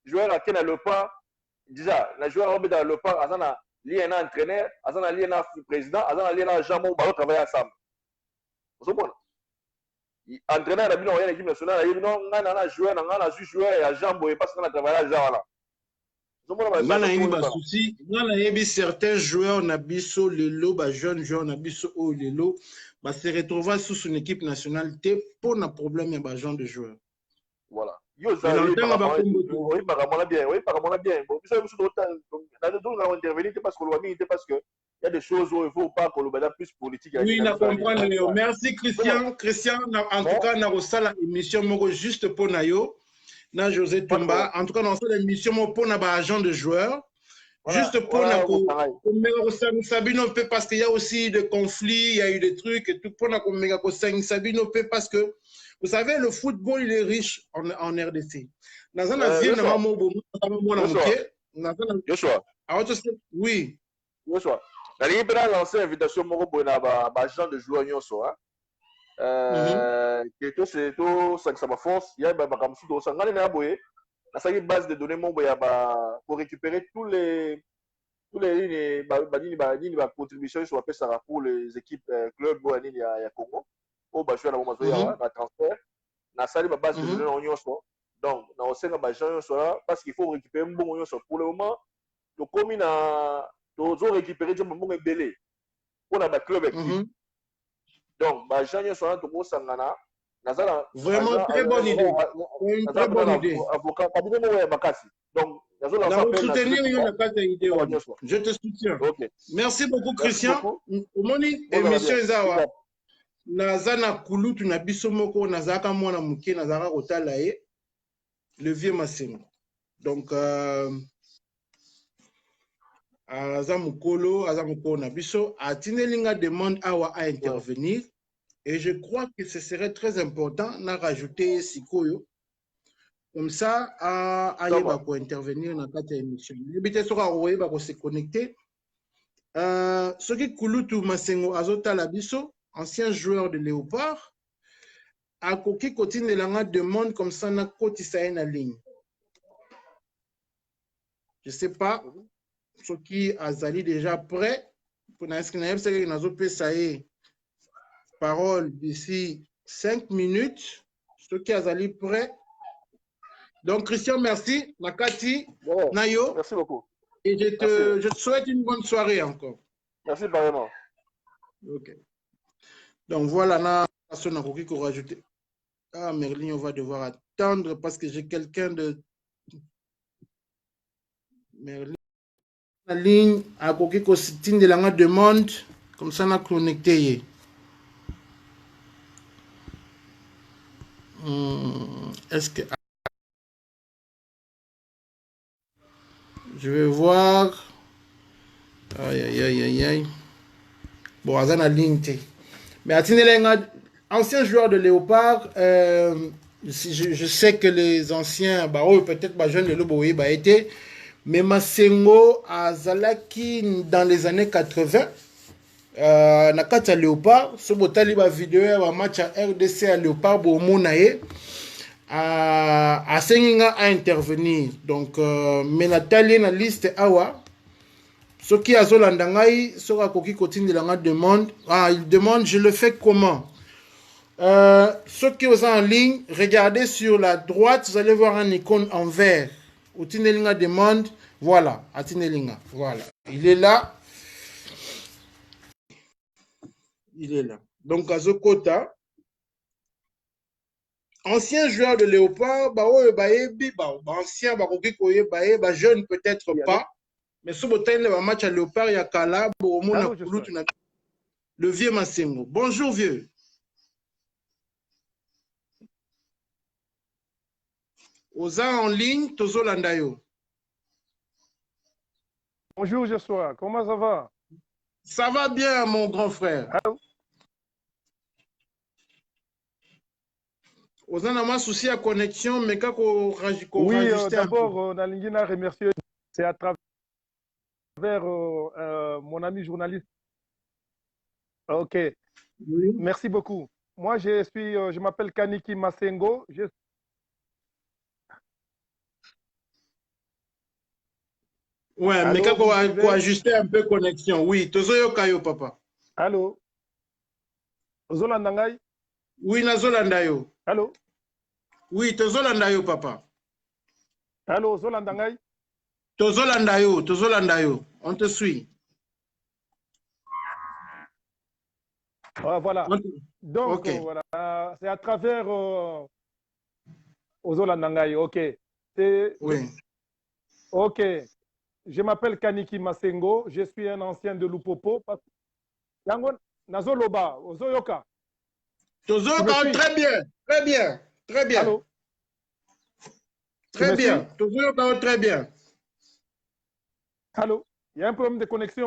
joueur à qui n'a le pas, déjà, le joueur dans le pas, il y a un entraîneur, il y a un président, il y a un agent, on va travailler ensemble. Vous comprenez? Entraîneur, il y a une équipe nationale, il y a un joueur, et agent, parce qu'on a travaillé à là. Certains joueurs n'abisso lelo, jeunes joueurs n'abisso au lelo, se retrouver sous son équipe nationale pour un problème et genre de joueurs. Voilà. Oui, par rapport à bien. Oui, par rapport à bien. Bon, ça on intervenir parce que il y a des choses où il ne faut pas que le plus politique. Oui, je comprends. Merci Christian. Christian, en tout cas, on a une émission juste pour Nayo. Na José Tomba, en tout cas, dans cette émission, pour un agent de joueurs, juste pour Sabino parce qu'il y a aussi des conflits, il y a eu des trucs et tout, pour Sabino parce que, vous savez, le football, il est riche en RDC. Joshua. Oui. Joshua. Il y a lancé une invitation pour un agent de joueurs. C'est tout ça force. Il y a une base de données pour récupérer tous les contributions sur pour les équipes clubs à Congo. Au transfert, na sali base de données en nyonso. Donc na osenga ba gens parce qu'il faut récupérer un bon nyonso. Pour le moment, to komi na to récupérer un bon belé pour na ba club équipe. Donc ba gens nyonso to ko sangana nazala vraiment très bonne idée. Une très bonne idée. Avocat cabinet mo ya makasi. Donc soutenir je te soutiens. Okay. Merci beaucoup Christian. Omoni émission Zawa. Nazana kulutu na biso moko nazaka mwana muke nazaka kotala ye le vieux Masengo. Donc azamukolo na biso atinelinga demande awa à intervenir et je crois que ce serait très important na rajouter sikoyo comme ça à yeba ko intervenir na kati émission. Ebite soka oyeba ko se connecter soki kulutu Masengo azotala biso ancien joueur de Léopard, à Koki Kotine de la demande comme ça na Koti Saïn en ligne. Je ne sais pas ce qui a Zali déjà prêt pour l'inscrire parole d'ici 5 minutes. Ce qui a Zali prêt. Donc Christian, merci. Nakati, Nayo. Merci beaucoup. Et je te souhaite une bonne soirée encore. Merci vraiment. Ok. Donc voilà, on a rajouter. Ah, Merlin, on va devoir attendre parce que j'ai quelqu'un de. Merlin. La ligne à Kokiko Sitine de la demande. Comme ça, on a connecté. Est-ce que. Je vais voir. Aïe, aïe, aïe, aïe, aïe. Bon, on a la ligne. Mais ancien joueur de Léopard, je sais que les anciens, peut-être jeunes de Lobo été, mais Masengo a Zalaki dans les années 80, Nakata Léopard, ce botali ba vidéo un match à RDC à Léopard, Bomonaye, a Senginga à intervenir. Donc, mais Nathalie na liste awa. Ce qui a Zolandangai sera Koki Kotine de la demande. Il demande, je le fais comment? Ceux qui sont en ligne, regardez sur la droite, vous allez voir un icône en vert. Utinelinga demande, voilà, Atinelinga, voilà. Il est là. Il est là. Donc, Azokota, ancien joueur de Léopard, ancien, jeune peut-être pas, mais ce match à Léopard, il y a Kala, le vieux Massengo. Bonjour, vieux. Oza en ligne, Tozo Landayo. Bonjour, Joshua. Comment ça va? Ça va bien, mon grand frère. Allô? Oza n'a pas souci à connexion, mais quand on oui, d'abord, Nalingina remercier. C'est à travers mon ami journaliste. Ok. Oui. Merci beaucoup. Moi, je m'appelle Kaniki Massengo. Ouais, allô, mais quand on ajuster un peu connexion, oui. Tozoyo Kayo, papa. Allô? Zolandangai? Oui, na Zolandayo. Allô? Oui, Tozolandayo, papa. Allô, Zolandangai? Tozolandayo. On te suit. Ah, voilà. Donc, okay. Voilà, c'est à travers Zolandangai, ok. Oui. Ok. Je m'appelle Kaniki Massengo, je suis un ancien de Lupopo. Yangon, Nazoloba, Ozoyoka. Tozoyoka, très bien, très bien, très bien. Allô? Très bien, Tozoyoka, très bien. Allô? Il y a un problème de connexion.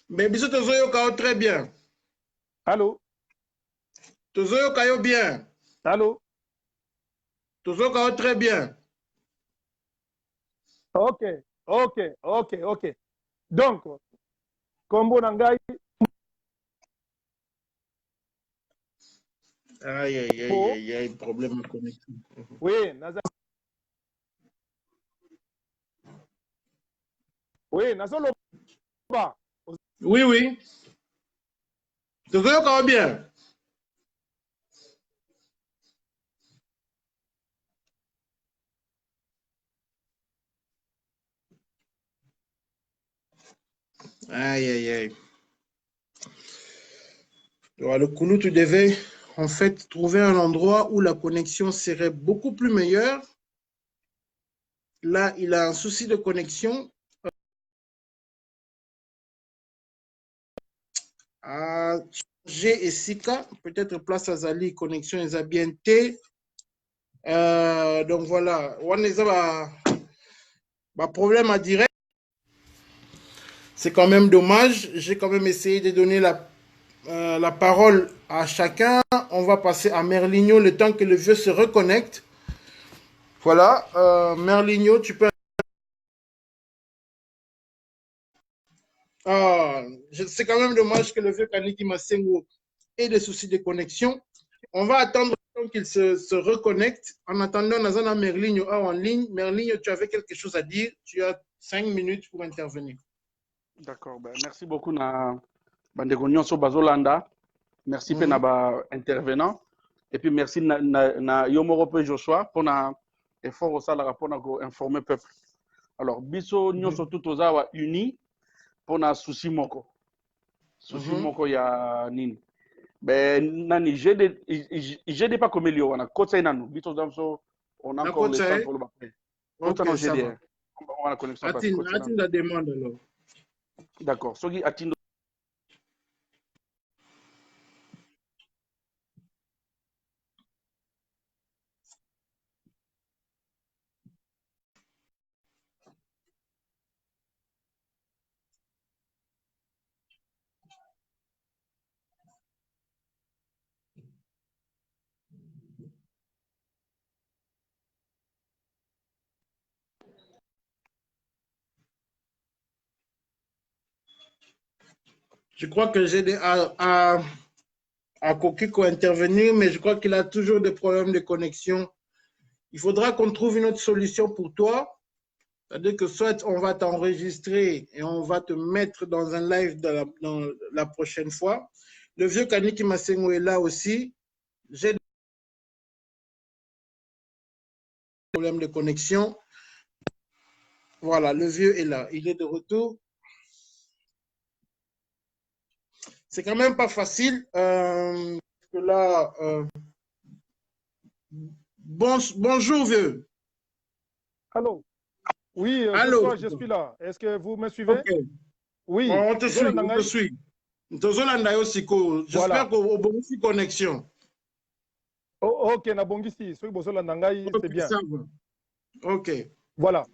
Mais bisous, Tozoyoka, très bien. Allô? Tozoyoka, bien. Allô? Tozoyoka, très bien. Ok. Ok. Donc, Kombo Nangai. Aïe, problème de connexion. Oui, Nazar. Oui, Nazolo. Oui. Tozoyoka, bien. Aïe. Alors, le Koulou, tu devais en fait trouver un endroit où la connexion serait beaucoup plus meilleure. Là, il a un souci de connexion. G et Sika, peut-être place à Zali, connexion est à bien T. Donc voilà, on a problème à direct. C'est quand même dommage. J'ai quand même essayé de donner la parole à chacun. On va passer à Merligno le temps que le vieux se reconnecte. Voilà, Merligno, tu peux... c'est quand même dommage que le vieux Kaniki Massengo ait des soucis de connexion. On va attendre qu'il se reconnecte. En attendant, Nazana Merligno en ligne. Merligno, tu avais quelque chose à dire. Tu as 5 minutes pour intervenir. D'accord. Ben, merci beaucoup, Bandeko Nyonso Bazolanda. Merci pour intervenant. Et puis merci na Yomorope Joshua pour l'effort au salaire pour informer le peuple. Alors, biso Nyonso tout aux awa unis pour na souci moko. Souci moko ya nini. Ben, nani, j'ai pas comme Elio, on a côté nanu. Biso damso, on a encore le temps pour le battre. Côté non, j'ai dit. On a la connexion. Attends la demande alors. D'accord. Sogi attend. Je crois que j'ai à Kokiko intervenir, mais je crois qu'il a toujours des problèmes de connexion. Il faudra qu'on trouve une autre solution pour toi. C'est-à-dire que soit on va t'enregistrer et on va te mettre dans un live dans la prochaine fois. Le vieux Kaniki Massengo est là aussi. J'ai des problèmes de connexion. Voilà, le vieux est là. Il est de retour. C'est quand même pas facile. Que là, bonjour, vieux. Allô? Oui, Allô? je suis là. Est-ce que vous me suivez? Ok. Oui. On te suit, on te suit. J'espère qu'au bon aussi connexion. Oh, ok, na bongisi. C'est bien. Ok. Voilà.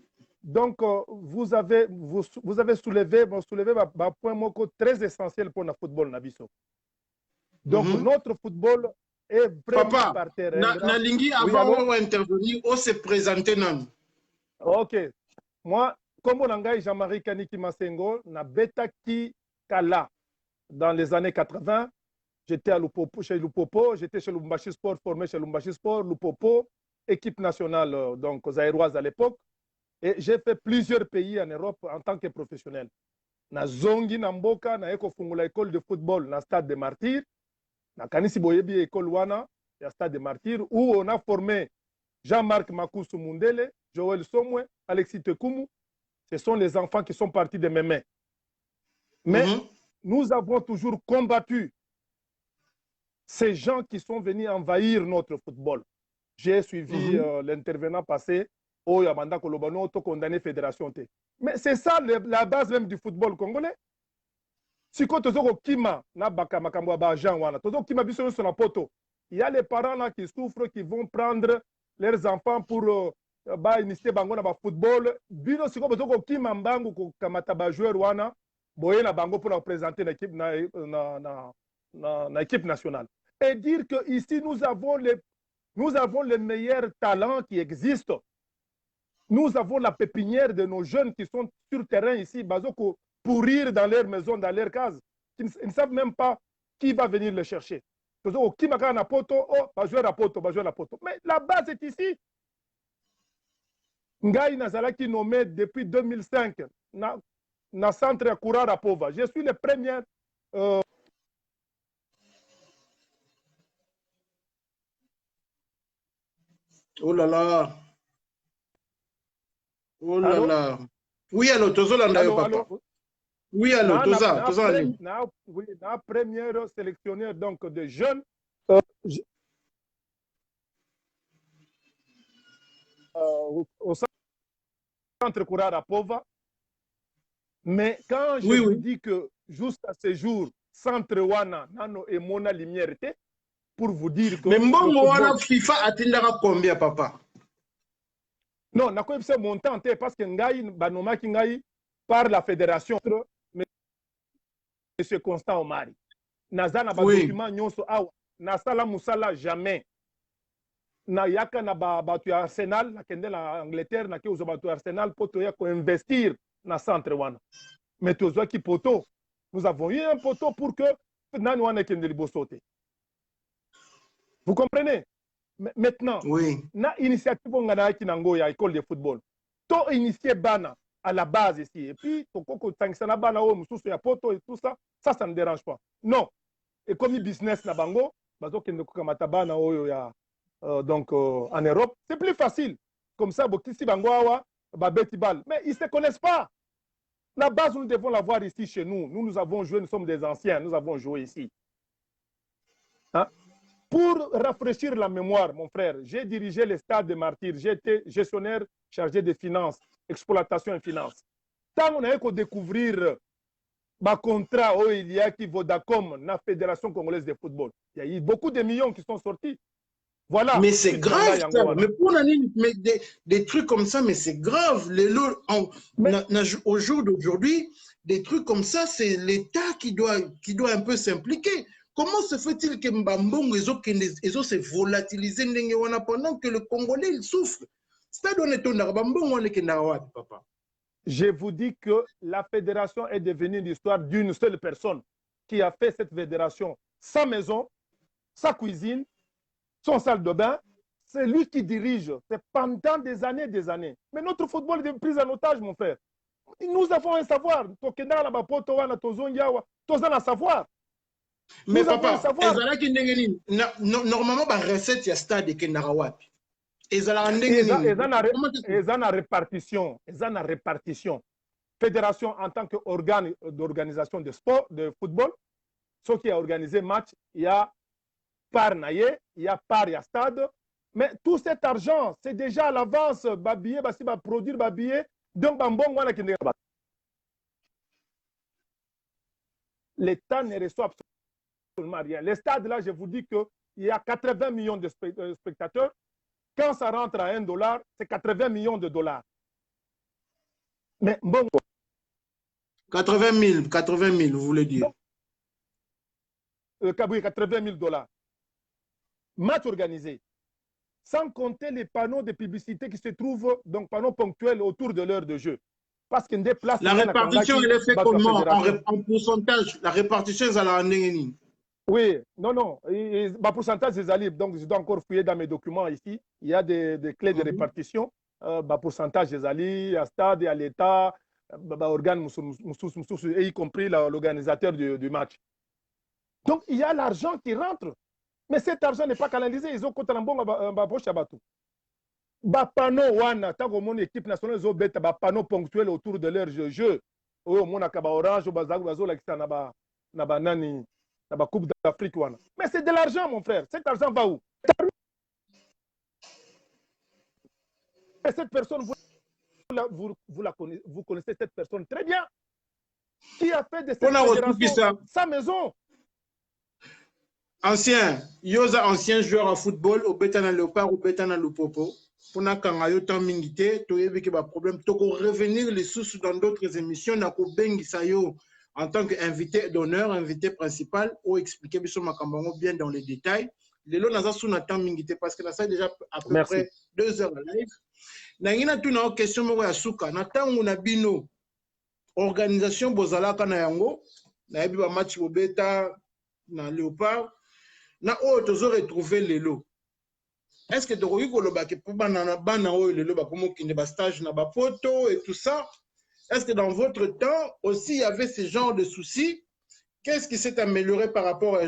Donc, vous avez soulevé un point très essentiel pour le football nabiso. Donc, notre football est vraiment Papa, par terre. Nalingi, avant d'intervenir, on s'est présenté. Ok. Moi, comme on a Jean-Marie Kaniki Masengo, na beta ki kala dans les années 80. J'étais à Lupopo, chez Lupopo, j'étais chez Lumbashi Sport, formé chez Lumbashi Sport, Lupopo, équipe nationale donc zaïroise à l'époque. Et j'ai fait plusieurs pays en Europe en tant que professionnel. Na zongi na mboka na eko fungula école de football na stade des Martyrs, na kanisi boyebi école wana ya stade des Martyrs où on a formé Jean-Marc Makusu Mundele, Joël Somwe, Alexis Tekumu. Ce sont les enfants qui sont partis de mes mains. Mais nous avons toujours combattu ces gens qui sont venus envahir notre football. J'ai suivi l'intervenant passé, Oyamanda Kolobano, condamné fédération. Mais c'est ça la base même du football congolais. Si tu as kima na baka makambo ba Jean wana, tozo kima biso sur la poto. Il y a les parents là qui souffrent, qui vont prendre leurs enfants pour initier bango na ba football. Bino siko tozo kima mbangu ko kamata ba joueur wana, boye na bango pour représenter l'équipe na équipe nationale. Et dire que ici nous avons les meilleurs talents qui existent. Nous avons la pépinière de nos jeunes qui sont sur le terrain ici, bazoko, pourrir dans leur maison, dans leur case. Ils ne savent même pas qui va venir les chercher. Qui m'a na poto, oh, va jouer la poto. Mais la base est ici. Ngai Nazalaki nommé depuis 2005 na centre Kourara Pova. Je suis le premier. Oh là là. Oh là là. Oui, allô, Tozolanda, papa. Oui, allô, Tozolanda. Oui, la première sélectionneur donc de jeunes au centre Kourara Pova. Mais quand je vous dis que jusqu'à ce jour, centre Wana, Nano et Mona Lumière, pour vous dire que. Mais bon, Wana FIFA a-t-il combien, papa? Non, n'a pas ce montant parce que Ngai, Banoma Kingai, par la fédération, M. Constant Omari. Nazana ba document nyonso awa, Nasala Moussala jamais. Na yaka na batu Arsenal, na kende na Angleterre, na ke uzo batu Arsenal, poto ya ko investir na centre wana. Mais tozo ki poto, nous avons eu un poteau pour que nani wana kende libosote. Vous comprenez? Maintenant, na initiative ngana ki nango ya école de football. To initié bana à la base ici et puis toko tangsana bana o mususu ya poto et tout ça, ça ne dérange pas. Non. Et comme business na bango, bazo kende ko kamata bana oyo ya donc en Europe, c'est plus facile. Comme ça bokisi bango awa ba beti bal. Mais ils se connaissent pas. La base nous devons l'avoir ici chez nous. Nous avons joué, nous sommes des anciens, nous avons joué ici. Hein? Pour rafraîchir la mémoire, mon frère, j'ai dirigé le stade des Martyrs. J'ai été gestionnaire chargé des finances, exploitation et finances. Tant on a découvrir ma contrat où il y a qui Vodacom, la Fédération congolaise de football. Il y a eu beaucoup de millions qui sont sortis. Voilà. Mais c'est grave, ça. Mais pour des trucs comme ça, mais c'est grave. Au jour d'aujourd'hui, des trucs comme ça, c'est l'État qui doit un peu s'impliquer. Comment se fait-il que Mbambong se volatilise pendant que le Congolais il souffre? Papa. Je vous dis que la fédération est devenue l'histoire d'une seule personne qui a fait cette fédération. Sa maison, sa cuisine, son salle de bain, c'est lui qui dirige. C'est pendant des années, des années. Mais notre football est pris en otage, mon frère. Nous avons un savoir. Savoir. Mais Nous avons le papa, savoir. normalement, la recette, il y a stade qui est Narawapi. Ils ont la répartition. Ils ont la répartition. Fédération en tant qu'organe d'organisation de sport, de football, ce qui a organisé match, il y a par naïe, il y a par, il y a stade. Mais tout cet argent, c'est déjà à l'avance. Babillet, produire babillet. Donc, l'État ne reçoit absolument rien. Les stades, là, je vous dis qu'il y a 80 millions de spectateurs. Quand ça rentre à $1, c'est 80 millions de dollars. Mais bon. 80 000, vous voulez dire. 80 000 dollars. Match organisé. Sans compter les panneaux de publicité qui se trouvent, donc panneaux ponctuels autour de l'heure de jeu. Parce qu'une des places. La répartition, elle est faite comment en pourcentage? La répartition, ça l'a rendu. Oui, non. Ma pourcentage, c'est allé. Donc, je dois encore fouiller dans mes documents ici. Il y a des clés de répartition. Ma pourcentage, c'est allé à stade et à l'État, organe, et y compris l'organisateur du match. Donc, il y a l'argent qui rentre. Mais cet argent n'est pas canalisé. Ils ont compté en bon poche à bateau. Panneau, tant que mon équipe nationale, ils ont bête panneau ponctuel autour de leur jeu. Au mon akaba orange, au bazago, la nani. La Coupe d'Afrique. Mais c'est de l'argent, mon frère. Cet argent va où? Et cette personne, vous connaissez cette personne très bien. Qui a fait de cette fédération sa maison? Ancien joueur à football, au Betana Léopard, au Betana Lupopo. Pour n'a qu'un ayotan mingité, tu as vu qu'il y a un problème. Tu peux revenir les sous dans d'autres émissions. N'a qu'au bengi sayo. En tant qu'invité d'honneur, invité principal, ou expliquer bien dans les détails. Les lots n'a sous n'attend mingité parce que là ça déjà à peu près 2 heures de live. N'a tout na question mo ya suka. N'attend on a bino organisation bozala kana yango. Na yebi ba match bobeta na Léopard. Na o tozo retrouver les lots. Est-ce que tu as koloba ke pour bana o les lots ba komo kinde ba stage na ba photo et tout ça? Est-ce que dans votre temps aussi il y avait ce genre de soucis? Qu'est-ce qui s'est amélioré par rapport à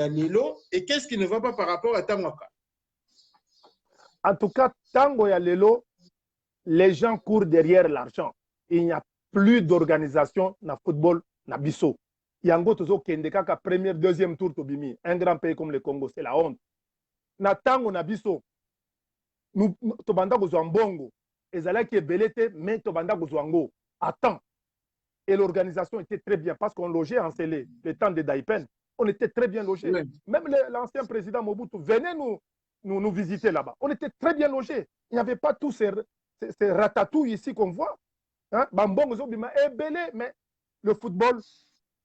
Lilo et qu'est-ce qui ne va pas par rapport à Tangwaka? En tout cas, Tango et Lilo, les gens courent derrière l'argent. Il n'y a plus d'organisation dans le football, dans le bisso. Il y a un Kendeka premier, deuxième tour Tobimi. Un grand pays comme le Congo, c'est la honte. Na Tango na bisso, nous tobanda bongo. Ezala qui est belete, mais tobanda gozuango. Attends. Et l'organisation était très bien parce qu'on logeait en Célé, le temps de Daipen. On était très bien logés. Oui. Même l'ancien président Mobutu venait nous visiter là-bas. On était très bien logés. Il n'y avait pas tous ces ratatouilles ici qu'on voit. Hein? Mais le football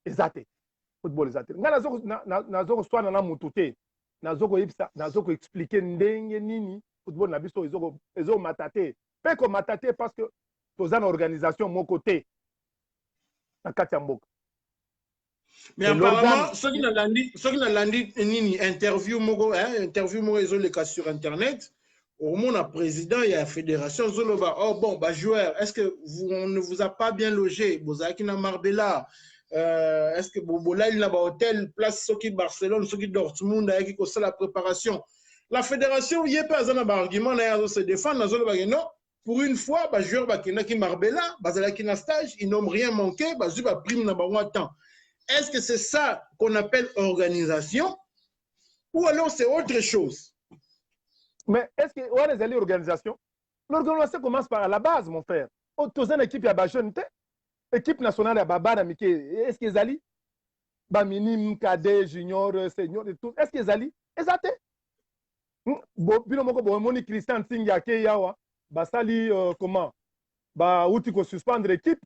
est zaté. Football est zaté. Nazo soit na mutute. Nazo expliquer ndenge nini football na biso ezo matate. Pas comme matate parce que tous en organisation mon côté. Mais apparemment, ceux qui n'ont dit interview les cas sur internet, au moins le président et la fédération Zoloba, oh bon, bah joueur, est-ce que on ne vous a pas bien logé? Vous avez qui Marbella, est-ce que Bobola il n'a pas hôtel, place ceux qui Barcelone, ceux qui Dortmund, avec qui la préparation. La fédération, il n'y a pas un argument, à se défendre, non. Pour une fois, les joueurs qui Marbella, qui stage, ils n'ont rien manqué, ils ont prime dans temps. Est-ce que c'est ça qu'on appelle organisation ou alors c'est autre chose? Mais est-ce que on est allé organisation? L'organisation commence par la base, mon frère. Tu as une équipe à Bajon, équipe nationale à Babara, est-ce qu'ils allient? Minime, cadet, junior, senior et tout. Est-ce qu'ils allient? Exactement. Bon, Christian Singake Yawa. Basali, comment outil qu'on suspendre l'équipe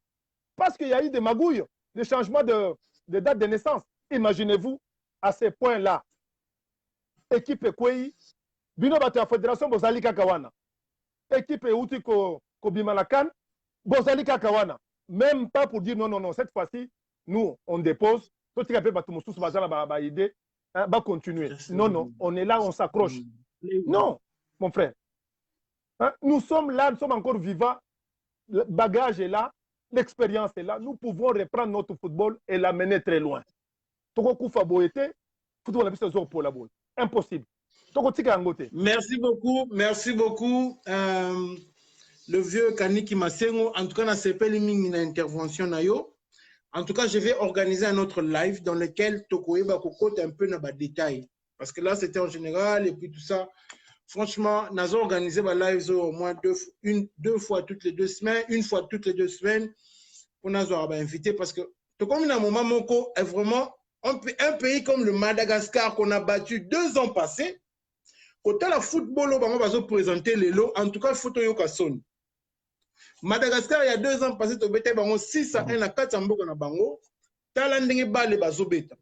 parce qu'il y a eu des magouilles, des changements de date de naissance. Imaginez-vous à ce point-là, équipe Ekweyi, Bino Bata Fédération Bozali Kakawana, équipe outil ko Bimalakan, Bozali Kakawana. Même pas pour dire non, cette fois-ci, nous on dépose, tout ce qui a fait Batumoussous Bazala idée, va continuer. Non, on est là, on s'accroche. Non, mon frère. Hein? Nous sommes là, nous sommes encore vivants. Le bagage est là, l'expérience est là. Nous pouvons reprendre notre football et l'amener très loin. Toko kufa boyete, football na biso zo pour la boy. Impossible. Toko tika ngote. Merci beaucoup, merci beaucoup. Le vieux Kaniki Masengo, en tout cas, na sepeli mingi na intervention na yo. En tout cas, je vais organiser un autre live dans lequel Tokoye va cocoter un peu dans les détails. Parce que là, c'était en général et puis tout ça. Franchement, nous avons organisé un live au moins deux fois toutes les 2 semaines, une fois toutes les 2 semaines pour nous avoir invité. Parce que Tokoye na moment moko est vraiment un pays comme le Madagascar qu'on a battu 2 ans passés. Quand la football, on va présenter les lots. En tout cas, photo yo kasson. Madagascar, il y a 2 ans passé, tu as 6-1 à 4 na bango. Talandenge bale bazobeta.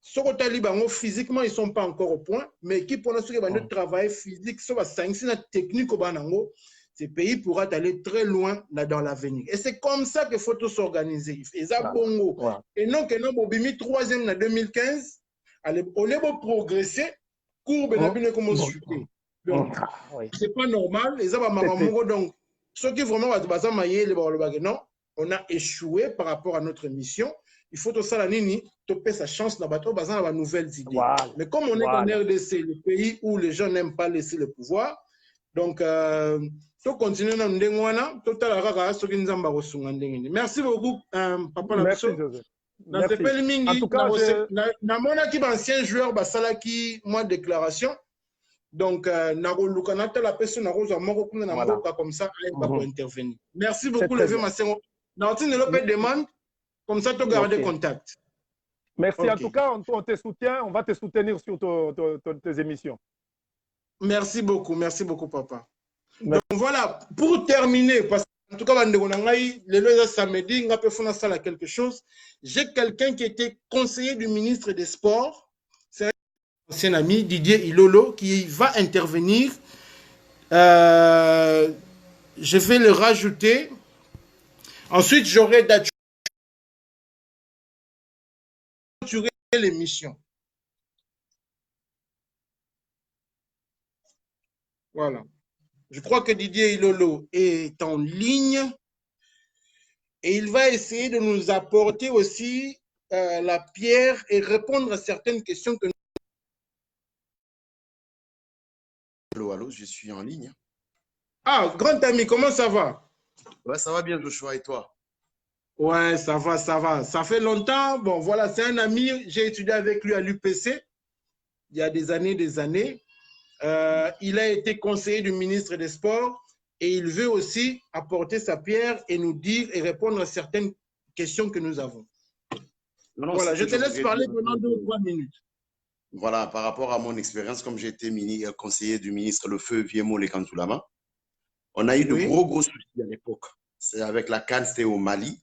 Soko tali bango physiquement ils sont pas encore au point, mais qui pour l'instant va travailler physique, ça va sanctionner la technique au banango. Ce pays pourra aller très loin dans l'avenir. Et c'est comme ça que faut tout s'organiser. Et ça bongo. Et non que non bobimi 3e en 2015, allez on est beau progresser, courbe na bino comme chuter. Donc c'est pas normal, les abamango donc ceux qui vraiment non, on a échoué par rapport à notre mission. Il faut tout ça la nini, topper sa chance dans bateau basant à nouvelles idées. Voilà. Mais comme on est en RDC, le pays où les gens n'aiment pas laisser le pouvoir, donc tout continuer dans ndengwana, total rara ceux qui nous ont barosunga ndengini. Merci beaucoup papa la Merci Joseph. Dans ce pays mingi, en tout cas, na mona qui ancien joueur basala qui moi déclaration. Donc, la personne comme ça, elle va intervenir. Merci beaucoup, le vieux Massengo. Nantine Lopé demande, comme ça, tu garder contact. Merci. En tout cas, on te soutient, on va te soutenir sur tes émissions. Merci beaucoup, papa. Donc, voilà, pour terminer, parce qu'en tout cas, le samedi, on peut faire quelque chose. J'ai quelqu'un qui était conseiller du ministre des Sports. Ancien ami Didier Ilolo qui va intervenir. Je vais le rajouter. Ensuite, j'aurai d'assurer l'émission. Voilà. Je crois que Didier Ilolo est en ligne et il va essayer de nous apporter aussi la pierre et répondre à certaines questions que nous. Allô, je suis en ligne. Ah, grand ami, comment ça va? Ouais, ça va bien, Joshua, et toi? Ouais, ça va, ça va. Ça fait longtemps. Bon, voilà, c'est un ami. J'ai étudié avec lui à l'UPC il y a des années, des années. Il a été conseiller du ministre des Sports et il veut aussi apporter sa pierre et nous dire et répondre à certaines questions que nous avons. Non, voilà, je te laisse parler pendant 2 ou 3 minutes. Voilà, par rapport à mon expérience, comme j'ai été conseiller du ministre Le Feu Viemo Lekantoulama, on a eu de gros soucis à l'époque. C'est avec la CAN, c'était au Mali.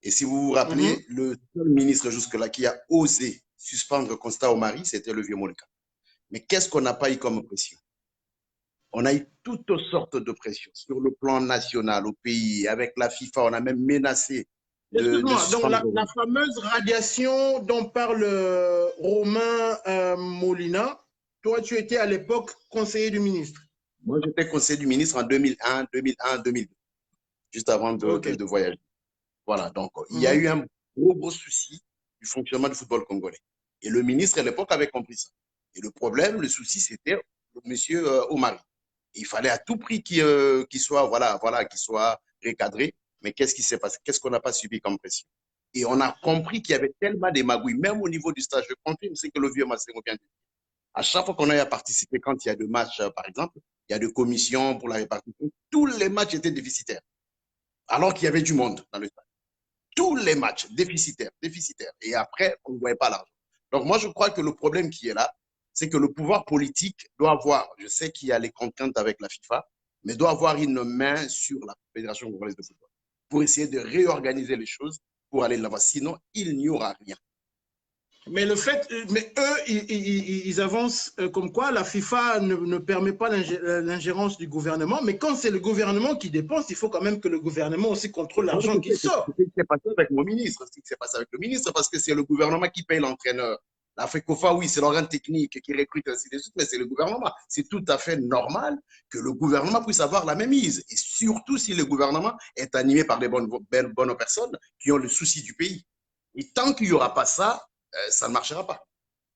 Et si vous vous rappelez, le seul ministre jusque-là qui a osé suspendre Constat au Mali, c'était le Viemo Lekan. Mais qu'est-ce qu'on n'a pas eu comme pression? On a eu toutes sortes de pressions sur le plan national, au pays, avec la FIFA, on a même menacé. Excuse-moi, donc la fameuse radiation dont parle Romain Molina, toi tu étais à l'époque conseiller du ministre. Moi j'étais conseiller du ministre en 2001, 2002, juste avant de voyager. Voilà, donc il y a eu un gros souci du fonctionnement du football congolais. Et le ministre à l'époque avait compris ça. Et le problème, le souci, c'était le monsieur Omari. Il fallait à tout prix qu'il soit, qu'il soit recadré. Mais qu'est-ce qui s'est passé? Qu'est-ce qu'on n'a pas subi comme pression? Et on a compris qu'il y avait tellement de magouilles, même au niveau du stage. Je confirme ce que le vieux Massengo vient de dire. À chaque fois qu'on a participé, quand il y a 2 matchs, par exemple, il y a 2 commissions pour la répartition, tous les matchs étaient déficitaires. Alors qu'il y avait du monde dans le stade. Tous les matchs déficitaires. Et après, on ne voyait pas l'argent. Donc moi, je crois que le problème qui est là, c'est que le pouvoir politique doit avoir, je sais qu'il y a les contraintes avec la FIFA, mais doit avoir une main sur la Fédération congolaise de football pour essayer de réorganiser les choses pour aller là-bas. Sinon, il n'y aura rien. Mais le fait, mais eux, ils avancent comme quoi la FIFA ne permet pas l'ingérence du gouvernement, mais quand c'est le gouvernement qui dépense, il faut quand même que le gouvernement aussi contrôle l'argent qui sort. C'est ce qui s'est passé avec mon ministre, parce que c'est le gouvernement qui paye l'entraîneur. La FECOFA, oui, c'est l'organe technique qui recrute ainsi de suite, mais c'est le gouvernement. C'est tout à fait normal que le gouvernement puisse avoir la même mise. Et surtout si le gouvernement est animé par des bonnes personnes qui ont le souci du pays. Et tant qu'il n'y aura pas ça, ça ne marchera pas.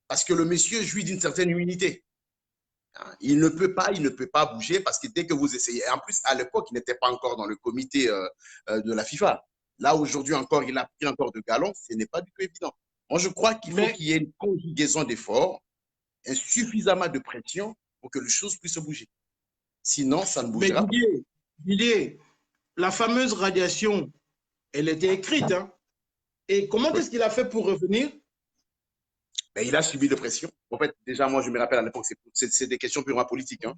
Parce que le monsieur jouit d'une certaine unité. Il ne peut pas bouger parce que dès que vous essayez, en plus, à l'époque, il n'était pas encore dans le comité de la FIFA. Là, aujourd'hui encore, il a pris encore de galons. Ce n'est pas du tout évident. Moi, je crois qu'il faut qu'il y ait une conjugaison d'efforts, suffisamment de pression pour que les choses puissent bouger. Sinon, ça ne bougera pas. Didier, la fameuse radiation, elle était écrite. Hein? Et comment est-ce qu'il a fait pour revenir? Ben, il a subi de pression. En fait, déjà, moi, je me rappelle à l'époque, c'est des questions purement politiques. Hein.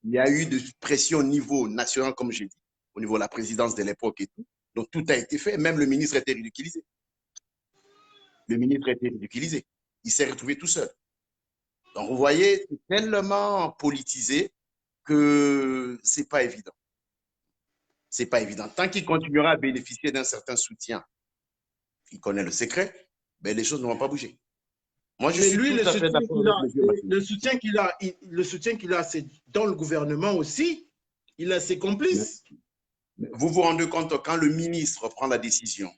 Il y a eu de pression au niveau national, comme j'ai dit, au niveau de la présidence de l'époque et tout. Donc, tout a été fait. Même le ministre a été ridiculisé. Le ministre a été ridiculisé. Il s'est retrouvé tout seul. Donc, vous voyez, c'est tellement politisé que ce n'est pas évident. Ce n'est pas évident. Tant qu'il continuera à bénéficier d'un certain soutien, il connaît le secret, ben, les choses ne vont pas bouger. Moi, je suis tout à fait d'accord avec le soutien qu'il a, c'est dans le gouvernement aussi. Il a ses complices. Vous vous rendez compte, quand le ministre prend la décision,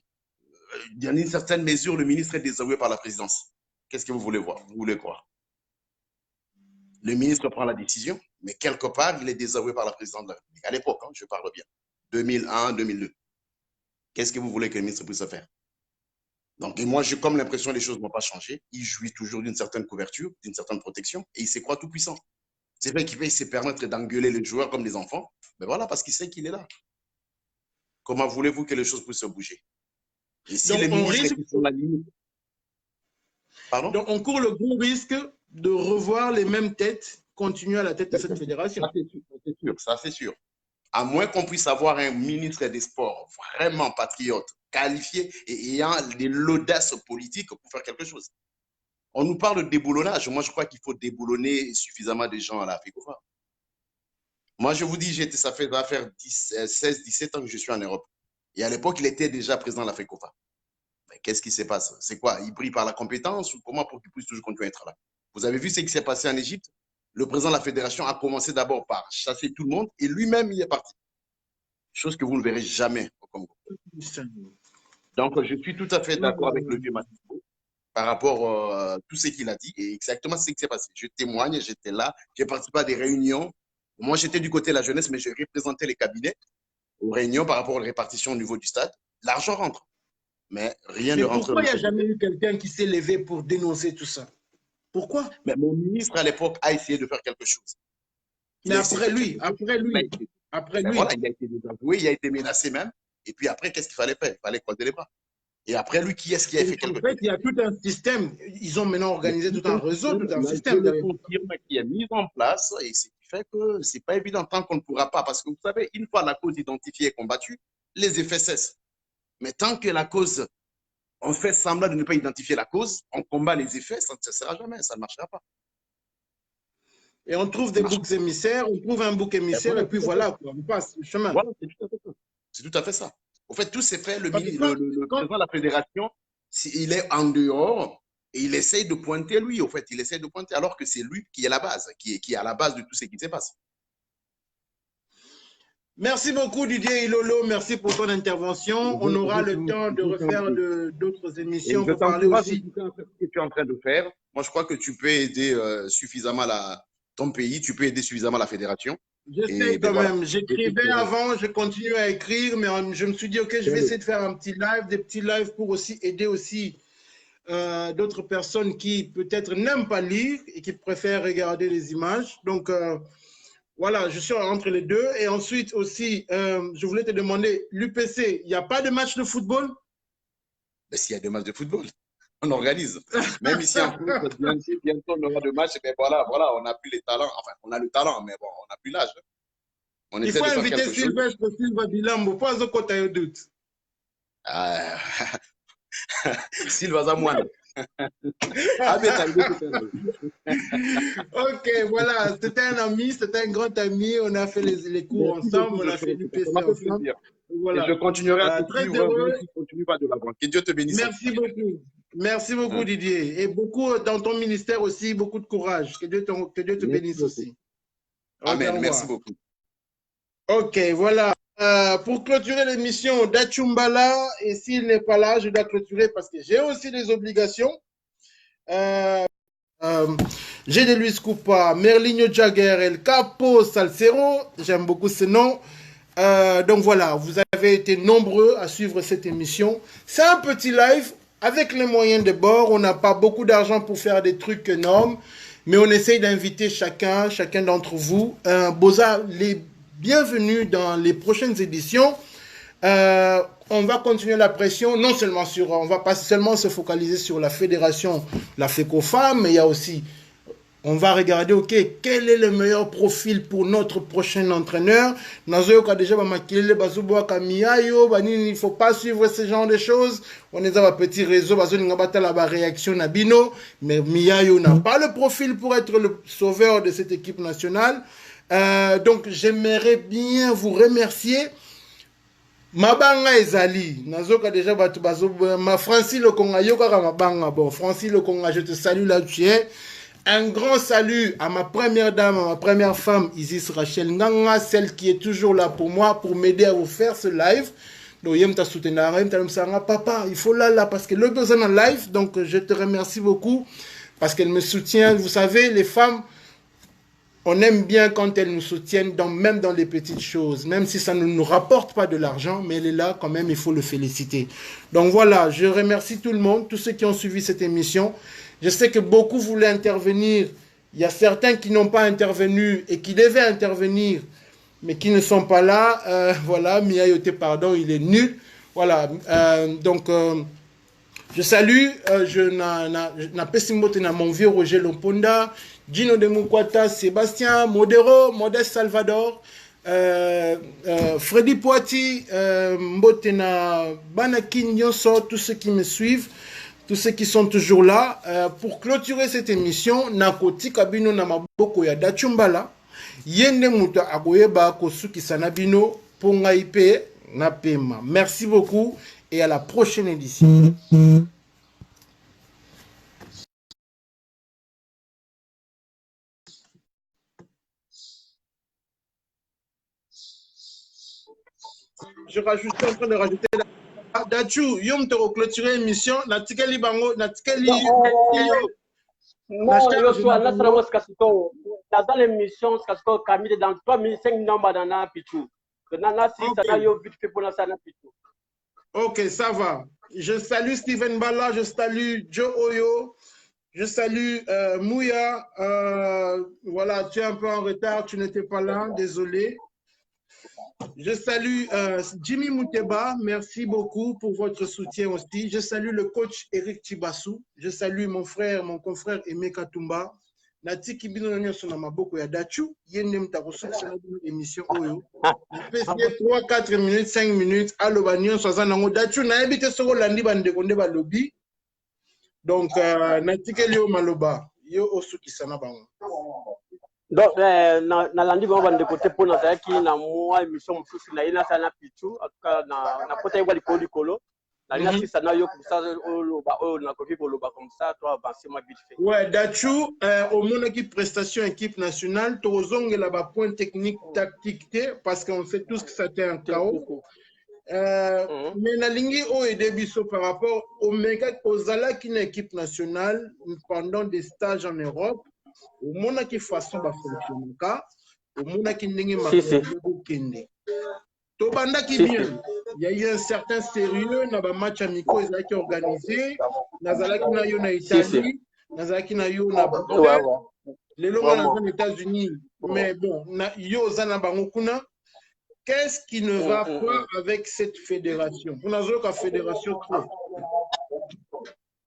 dans une certaine mesure, le ministre est désavoué par la présidence. Qu'est-ce que vous voulez voir? Vous voulez croire? Le ministre prend la décision, mais quelque part, il est désavoué par la présidente de la République. À l'époque, hein, je parle bien. 2001, 2002. Qu'est-ce que vous voulez que le ministre puisse faire? Donc, et moi, j'ai comme l'impression que les choses ne vont pas changer. Il jouit toujours d'une certaine couverture, d'une certaine protection, et il se croit tout puissant. C'est vrai qu'il peut se permettre d'engueuler les joueurs comme des enfants, mais voilà, parce qu'il sait qu'il est là. Comment voulez-vous que les choses puissent bouger? Et si les ministres étaient sur la limite... Pardon? Donc, on court le gros risque de revoir les mêmes têtes continuer à la tête de cette fédération. Ça, c'est sûr. À moins qu'on puisse avoir un ministre des Sports vraiment patriote, qualifié et ayant l'audace politique pour faire quelque chose. On nous parle de déboulonnage. Moi, je crois qu'il faut déboulonner suffisamment de gens à la FECOFA. Moi, je vous dis, ça fait 16-17 ans que je suis en Europe. Et à l'époque, il était déjà président de la FECOFA. Mais qu'est-ce qui se passe? C'est quoi? Il brille par la compétence ou comment pour qu'il puisse toujours continuer à être là? Vous avez vu ce qui s'est passé en Égypte? Le président de la fédération a commencé d'abord par chasser tout le monde et lui-même, il est parti. Chose que vous ne verrez jamais au Congo. Donc, je suis tout à fait d'accord avec le vieux Matisbo par rapport à tout ce qu'il a dit et exactement ce qui s'est passé. Je témoigne, j'étais là, j'ai participé à des réunions. Moi, j'étais du côté de la jeunesse, mais je représentais les cabinets aux réunions par rapport à la répartition au niveau du stade. L'argent rentre, mais rien ne rentre. Pourquoi il n'y a jamais eu quelqu'un qui s'est levé pour dénoncer tout ça? Pourquoi? Mais mon ministre à l'époque a essayé de faire quelque chose. Mais après lui. Voilà, il a été désavoué, il a été menacé même. Et puis après, qu'est-ce qu'il fallait faire? Il fallait croiser les bras. Et après lui, qui est-ce qui a fait quelque chose? En fait, il y a tout un système. Ils ont maintenant organisé tout un réseau, tout un système. Je confirme qu'il est mis en place et ce qui fait que ce n'est pas évident tant qu'on ne pourra pas. Parce que vous savez, une fois la cause identifiée et combattue, les effets cessent. Mais tant que la cause, on fait semblant de ne pas identifier la cause, on combat les effets, ça ne cessera jamais, ça ne marchera pas. Et on trouve des boucs émissaires, on trouve un bouc émissaire et puis voilà, on passe le chemin. Voilà, c'est tout à fait ça. Au fait, tout s'est fait, le président de la fédération, il est en dehors et il essaye de pointer lui, au fait, il essaye de pointer alors que c'est lui qui est la base, qui est à la base de tout ce qui se passe. Merci beaucoup Didier Ilolo, merci pour ton intervention. On aura le temps de refaire d'autres émissions pour parler aussi. Ce que tu es en train de faire, moi je crois que tu peux aider suffisamment ton pays, tu peux aider suffisamment la fédération. J'essaie quand même. J'écrivais avant, je continue à écrire, mais je me suis dit, OK, je vais essayer de faire un petit live, des petits lives pour aussi aider aussi d'autres personnes qui peut-être n'aiment pas lire et qui préfèrent regarder les images. Donc, voilà, je suis entre les deux. Et ensuite aussi, je voulais te demander, l'UPC, il n'y a pas de match de football? Mais s'il y a des matchs de football, on organise. Même ici en France, bientôt on aura de matchs. Mais voilà, on n'a plus les talents. Enfin, on a le talent, mais bon, on n'a plus l'âge. Il faut inviter Sylvestre Silva Bilambo, pas au côté de doute. Silva Zamouane. Ok, voilà, c'était un ami, c'était un grand ami. On a fait les cours ensemble, on a fait l'UPC ensemble. Voilà. Et je continuerai à te suivre. Continue pas de l'avant. Que Dieu te bénisse. Merci beaucoup. Merci beaucoup, Didier. Et beaucoup dans ton ministère aussi, beaucoup de courage. Que Dieu te bénisse aussi. Amen. Merci beaucoup. Ok, voilà. Pour clôturer l'émission d'Achumbala, et s'il n'est pas là, je dois clôturer parce que j'ai aussi des obligations. J'ai de Luis Coupa, Merlinho Jagger, El Capo Salcero, j'aime beaucoup ce nom. Donc voilà, vous avez été nombreux à suivre cette émission. C'est un petit live avec les moyens de bord. On n'a pas beaucoup d'argent pour faire des trucs énormes, mais on essaye d'inviter chacun d'entre vous. Boza, les bienvenus dans les prochaines éditions. On va continuer la pression, non seulement sur, on va pas seulement se focaliser sur la fédération, la FECOFAM, mais il y a aussi, on va regarder, ok, quel est le meilleur profil pour notre prochain entraîneur. Il ne faut pas suivre ce genre de choses. On est dans un petit réseau, la réaction Nabino, mais Miayo n'a pas le profil pour être le sauveur de cette équipe nationale. Donc j'aimerais bien vous remercier. Mabanga ezali nazoka déjà batu bazo ma Francis le Conga yoka mabanga bon Francis le Conga je te salue là tu es. Un grand salut à ma première dame, à ma première femme Isis Rachel Nganga, celle qui est toujours là pour moi pour m'aider à vous faire ce live. Donc yem ta soutenir yem ta me papa, il faut là parce que le besoin en live, donc je te remercie beaucoup parce qu'elle me soutient, vous savez les femmes on aime bien quand elles nous soutiennent, même dans les petites choses, même si ça ne nous rapporte pas de l'argent, mais elle est là quand même, il faut le féliciter. Donc voilà, je remercie tout le monde, tous ceux qui ont suivi cette émission. Je sais que beaucoup voulaient intervenir. Il y a certains qui n'ont pas intervenu et qui devaient intervenir, mais qui ne sont pas là. Voilà, Miayote, pardon, il est nul. Voilà, je salue, je mon vieux Roger Lomponda, Gino de Mukwata, Sébastien, Modero, Modeste Salvador, Freddy Poiti, Mbotena, Banakin Nyoso, tous ceux qui me suivent, tous ceux qui sont toujours là. Pour clôturer cette émission, Nakoti Kabino Namaboko ya Dachumbala, Yende Muta Agoyeba Kosuki Sanabino, Pongaipe, Napema. Merci beaucoup et à la prochaine édition. Je suis en train de rajouter la Dachou, yom te clôturer l'émission, natikeli bango, natikeli non, yo soit là ça was kasiko. Dans l'émission kasiko Camille dans 3 minutes 5 nombres dans la pitou. Nana si ça yo vite fait pour la sana pitou. OK, ça va. Je salue Steven Bala, je salue Joe Oyo, je salue Mouya. Voilà, tu es un peu en retard, tu n'étais pas là, désolé. Je salue Jimmy Mouteba, merci beaucoup pour votre soutien aussi. Je salue le coach Eric Chibassou. Je salue mon frère, mon confrère Aimé Katumba. Nati Kibino Nanyosona Maboko ya Dachu. Yenem Tarosu, c'est une émission Oyo. 3, 4 minutes, 5 minutes. Allo Banyon, Sozanango Dachu. Na habité sur Landi Bandekonde Balobi. Donc, Nati Kelio Maloba. Yo Osu Kisana Bango. Donc, na landi ba bande côté pour na qui na moi émission mususu na ina sana pichu aka na côté wa likolo na ina si sana yo comme ça na kofi koloba comme ça toi avancer moi vite fait. Ouais, Dachou au monde qui prestation équipe nationale tozonge la ba point technique tactique parce qu'on sait tous que ça était un chaos. Mais na lingi o et debiso par rapport au méga ozala qui une équipe nationale pendant des stages en Europe. Au monde qui façon va fonctionner au monde qui n'est pas Tobanda qui vient, il y a eu un certain sérieux dans les matchs amicaux ils ont été organisés. Nazalaki na yo na Italie, Nazalaki na yo na les locaux aux États-Unis. Mais bon, yo zana bango kuna. Qu'est-ce qui ne va pas avec cette fédération? Pour la fédération trop.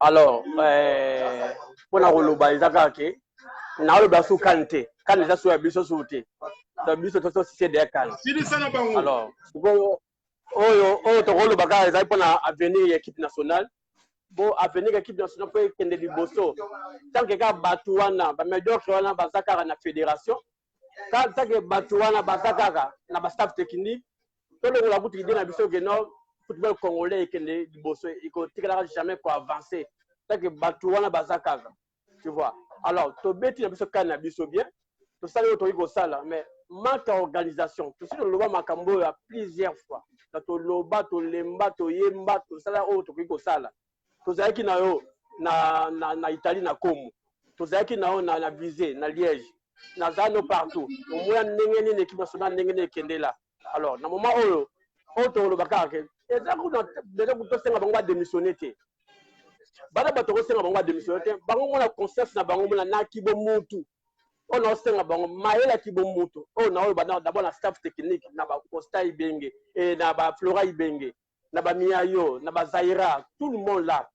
Alors, pour la roloba izakake. Na le basu kante kan les asso biso sauté ça biso to c'est des kan alors oh to rolo baka ezai pona avenir équipe nationale bon avenir équipe nationale peut kende liboso tant que ka batuana ba meilleur wana bazaka na fédération tant que batuana bazaka na ba staff technique to le la boutique na biso que non football congolais kende liboso il continuera jamais pour avancer tant que batuana bazaka tu vois. Alors, tu bêtis le cannabis bien, tu sais le sala, mais manque d'organisation. Tu sais le loba makambo a plusieurs fois. Tu loba, tu lemba, tu yemba, tu sala tu sala. Tu sais qui na yo, na Italie na Como. Tozaki na visé na Liège. Na zano partout. Au moins n'engeni une équipe nationale n'engeni kendela. Alors, na moment où bakake. Et ça déjà pour toi senga bango démissionner té. Bana batoko senga bango démissionner té. Bango mona concept na bango mona na kibo mutu. On a senga bango maela kibo mutu. On a bana d'abord la staff technique na ba Costa Ibenge et na ba Flora Ibenge, na ba Miayo, na ba Zaira, tout le monde là.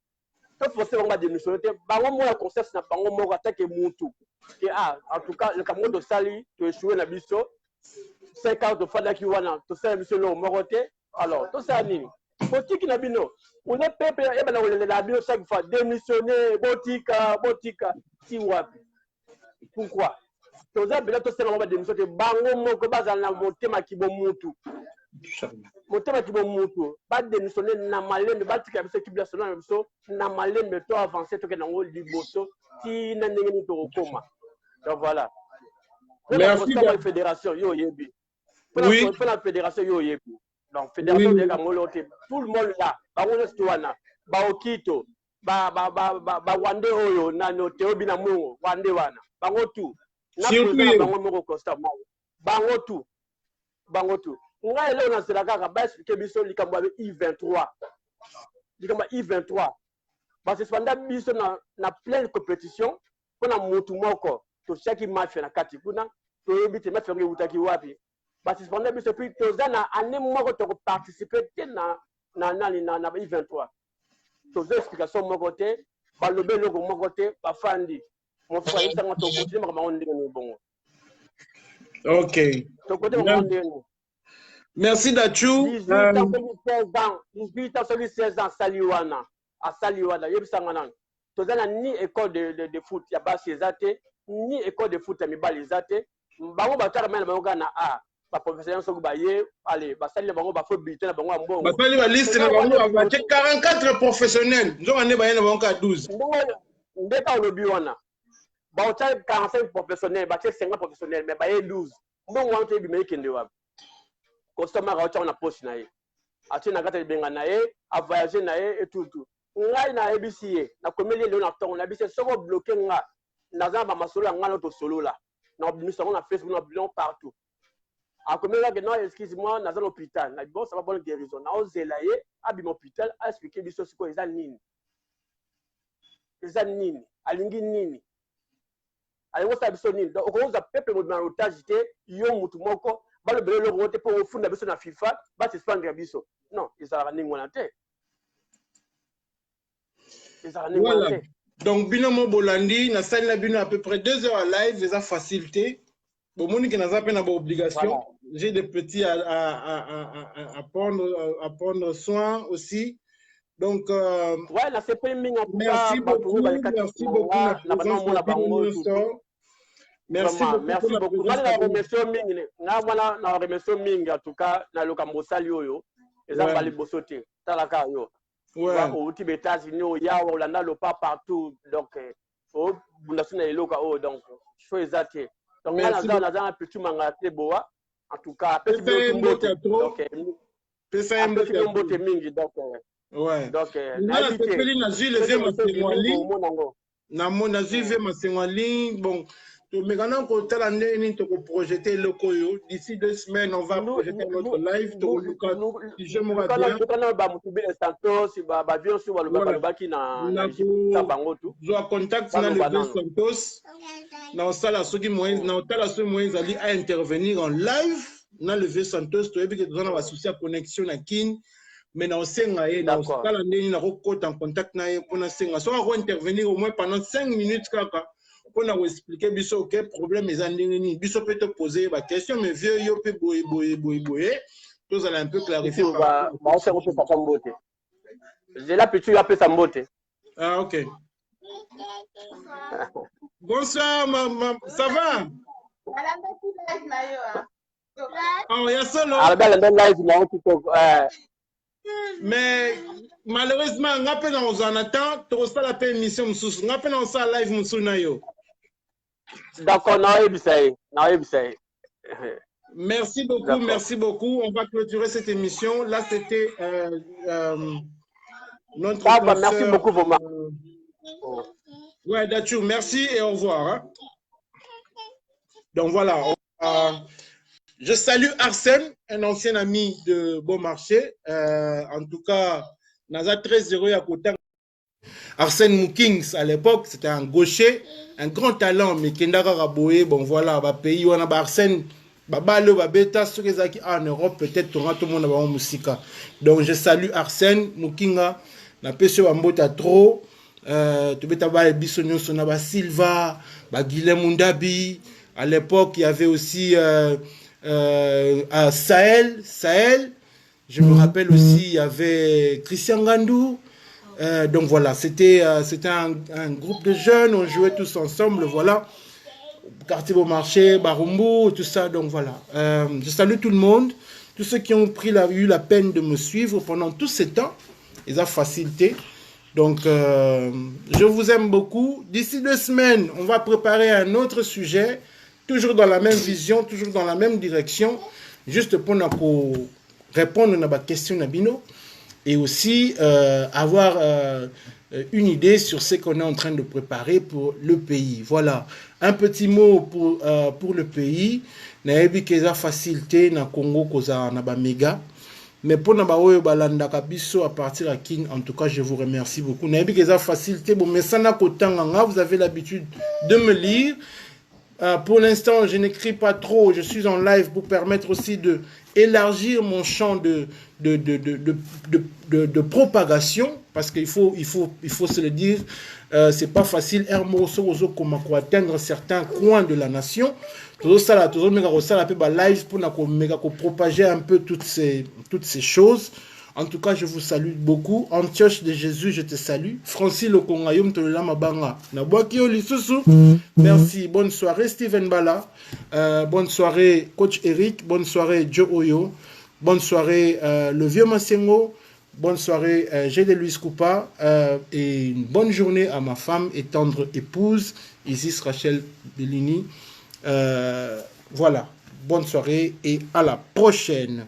Tout forcé bango démissionner té. Bango mona concept na bango moko attaque mutu. Et en tout cas le Cameroun de Sali tu échoué na biso 5 ans de fada qui wana to ça biso no moroté alors tout ça nini politique na bino on est peuple et bana la bio chaque fois démissionner botika si wapi pourquoi to ça bela to ça ba démissionner bango moko bazala na motema kibo mutu ba démissionner na malembe batika biso kibla solo na biso na malembe to avancer to ke na ngoli liboso ti na ndenge ni to koma. Donc voilà. Merci. La fédération yo yebi. Oui. Pour la fédération yo yebi. Donc fédération de Kamolote, tout le monde là, ba wona stwana, ba okito, ba wande oyo na no teobi na mungo, wande wana. Bango tout. Na président bango moko Costa Mau. Bango tout. Ngai leo na selaka ka ba expliquer biso likambo avec I23. Likambo I23. Ba se spanda biso na pleine compétition pour na mutu moko. To chaque match na kati kuna to yebite match ngi utaki wapi ba suspendre biso puis to zana année moko to participer na I23 to zo explication moko te ba lobe logo moko te ba fandi mon frère il s'en to continuer ma onde ni bongo. OK. To côté ma onde ni. Merci Dachou. 18 ans 16 ans Saliwana à Saliwana yebisa ngana to zana ni école de foot ya ba cezate ni école de foot mi balisate bango bataka mena bango na ba professionnel so ba ye allez ba sali bango ba fo bulletin na bango mbongo ba sali ba liste na bango ba 44 professionnels nzo ne ba yena bango ka 12 ndeka lobi wana ba ota 45 professionnels ba 50 professionnels mais ba ye 12 mbongo wana to bi me kende wa customer ga ota na poste na ye ati na kata benga na ye a voyager na ye et tout ngai na ebisiye na komeli le na tongo na bisi soko bloquer nga na ba masolo ngana to solo là na obmission na Facebook na bilan partout a komela que non excuse-moi na l'hôpital na bon ça va bonne guérison na ozelaye abi hôpital a expliquer biso siko eza nini alingi nini alingo sa biso nini donc on a peuple mo na otage te yo mutu moko ba le belo rote pour ofunda biso na FIFA ba suspendre biso non ezala ningi wana te voilà. Donc binomo bolandi na salle na bino à peu près 2 heures à live les a facilité bon moni que n'a pas na obligation voilà. J'ai des petits à prendre soin aussi donc ouais la CP minga merci beaucoup na merci beaucoup na remercier mingi na wana na remercier mingi en tout cas na lokambo sali oyo eza bali bosote talaka yo. Ouais. Au États-Unis, au Yao, au Landa, le pas partout. Donc, au Bundesliga, il y a donc, chose exacte. Donc, on a un petit mangaté boa. En tout cas, petit mbote. Donc, petit mbote mingi. Donc, ouais. Donc, na sepeli na zile ve masengwali. Na mona zile masengwali. Bon. Mais quand on a un projeter le koyo, d'ici 2 semaines, on va projeter notre live. Je me rappelle. Je dois contacter le Santos. Dans la salle, moyens à intervenir en live. Dans le Santos, tu as vu que nous avons associé à connexion à Kin. Mais dans le dans en contact pour intervenir au moins pendant 5 minutes. On a expliqué biso quel problème les andingini biso peut te poser la question mais vieux yo peut boy tous allez un peu clarifier j'ai la petite appelle sa mbote. Ah OK. Bonsoir ça va? Oh ya solo. Mais malheureusement on a pas dans un attend tu reçois la permission on a pas dans ça live musuna yo. D'accord, merci beaucoup. On va clôturer cette émission. Là, c'était notre merci beaucoup, Ouais, Dachou, merci et au revoir. Hein. Donc voilà, je salue Arsène, un ancien ami de Beaumarchais. En tout cas, Naza très heureux à côté. Arsène Moukings, à l'époque, c'était un gaucher, un grand talent, mais Kendara Raboé, bon voilà, bah, pays où on a Arsène, Babalo, Babeta, ceux qui sont en Europe, peut-être tout le monde a musique. Donc je salue Arsène Moukinga, na pesio Bambota trop, tu peux t'avoir Bissonio Sonaba Silva, Guilhem Mundabi, à l'époque il y avait aussi Sahel, je me rappelle aussi, il y avait Christian Gandou. Donc voilà, c'était un groupe de jeunes, on jouait tous ensemble, voilà. Quartier Beaumarchais, Barumbu, tout ça, donc voilà. Je salue tout le monde, tous ceux qui ont eu la peine de me suivre pendant tout ce temps, ils ont facilité. Donc, je vous aime beaucoup. D'ici 2 semaines, on va préparer un autre sujet, toujours dans la même vision, toujours dans la même direction, juste pour répondre à ma question, Nabino, et aussi avoir une idée sur ce qu'on est en train de préparer pour le pays. Voilà, un petit mot pour le pays. Naebi keza facilité na Congo koza na ba méga. Mais pour na ba oyo balanda kabiso à partir à King, en tout cas, je vous remercie beaucoup. Naebi keza facilité bon mais sana kotanga, vous avez l'habitude de me lire. Pour l'instant, je n'écris pas trop. Je suis en live pour permettre aussi de élargir mon champ de propagation, parce qu'il faut se le dire, c'est pas facile pour atteindre certains coins de la nation. Live pour propager un peu toutes ces choses. En tout cas, je vous salue beaucoup. Antioche de Jésus, je te salue. Francis Lokongayum Tolola Mabanga. Naboakio Lisusu. Merci. Bonne soirée, Steven Bala. Bonne soirée, Coach Eric. Bonne soirée, Joe Oyo. Bonne soirée, le vieux Massengo. Bonne soirée, Gédé Luis Coupa. Et une bonne journée à ma femme et tendre épouse, Isis Rachel Bellini. Voilà. Bonne soirée et à la prochaine.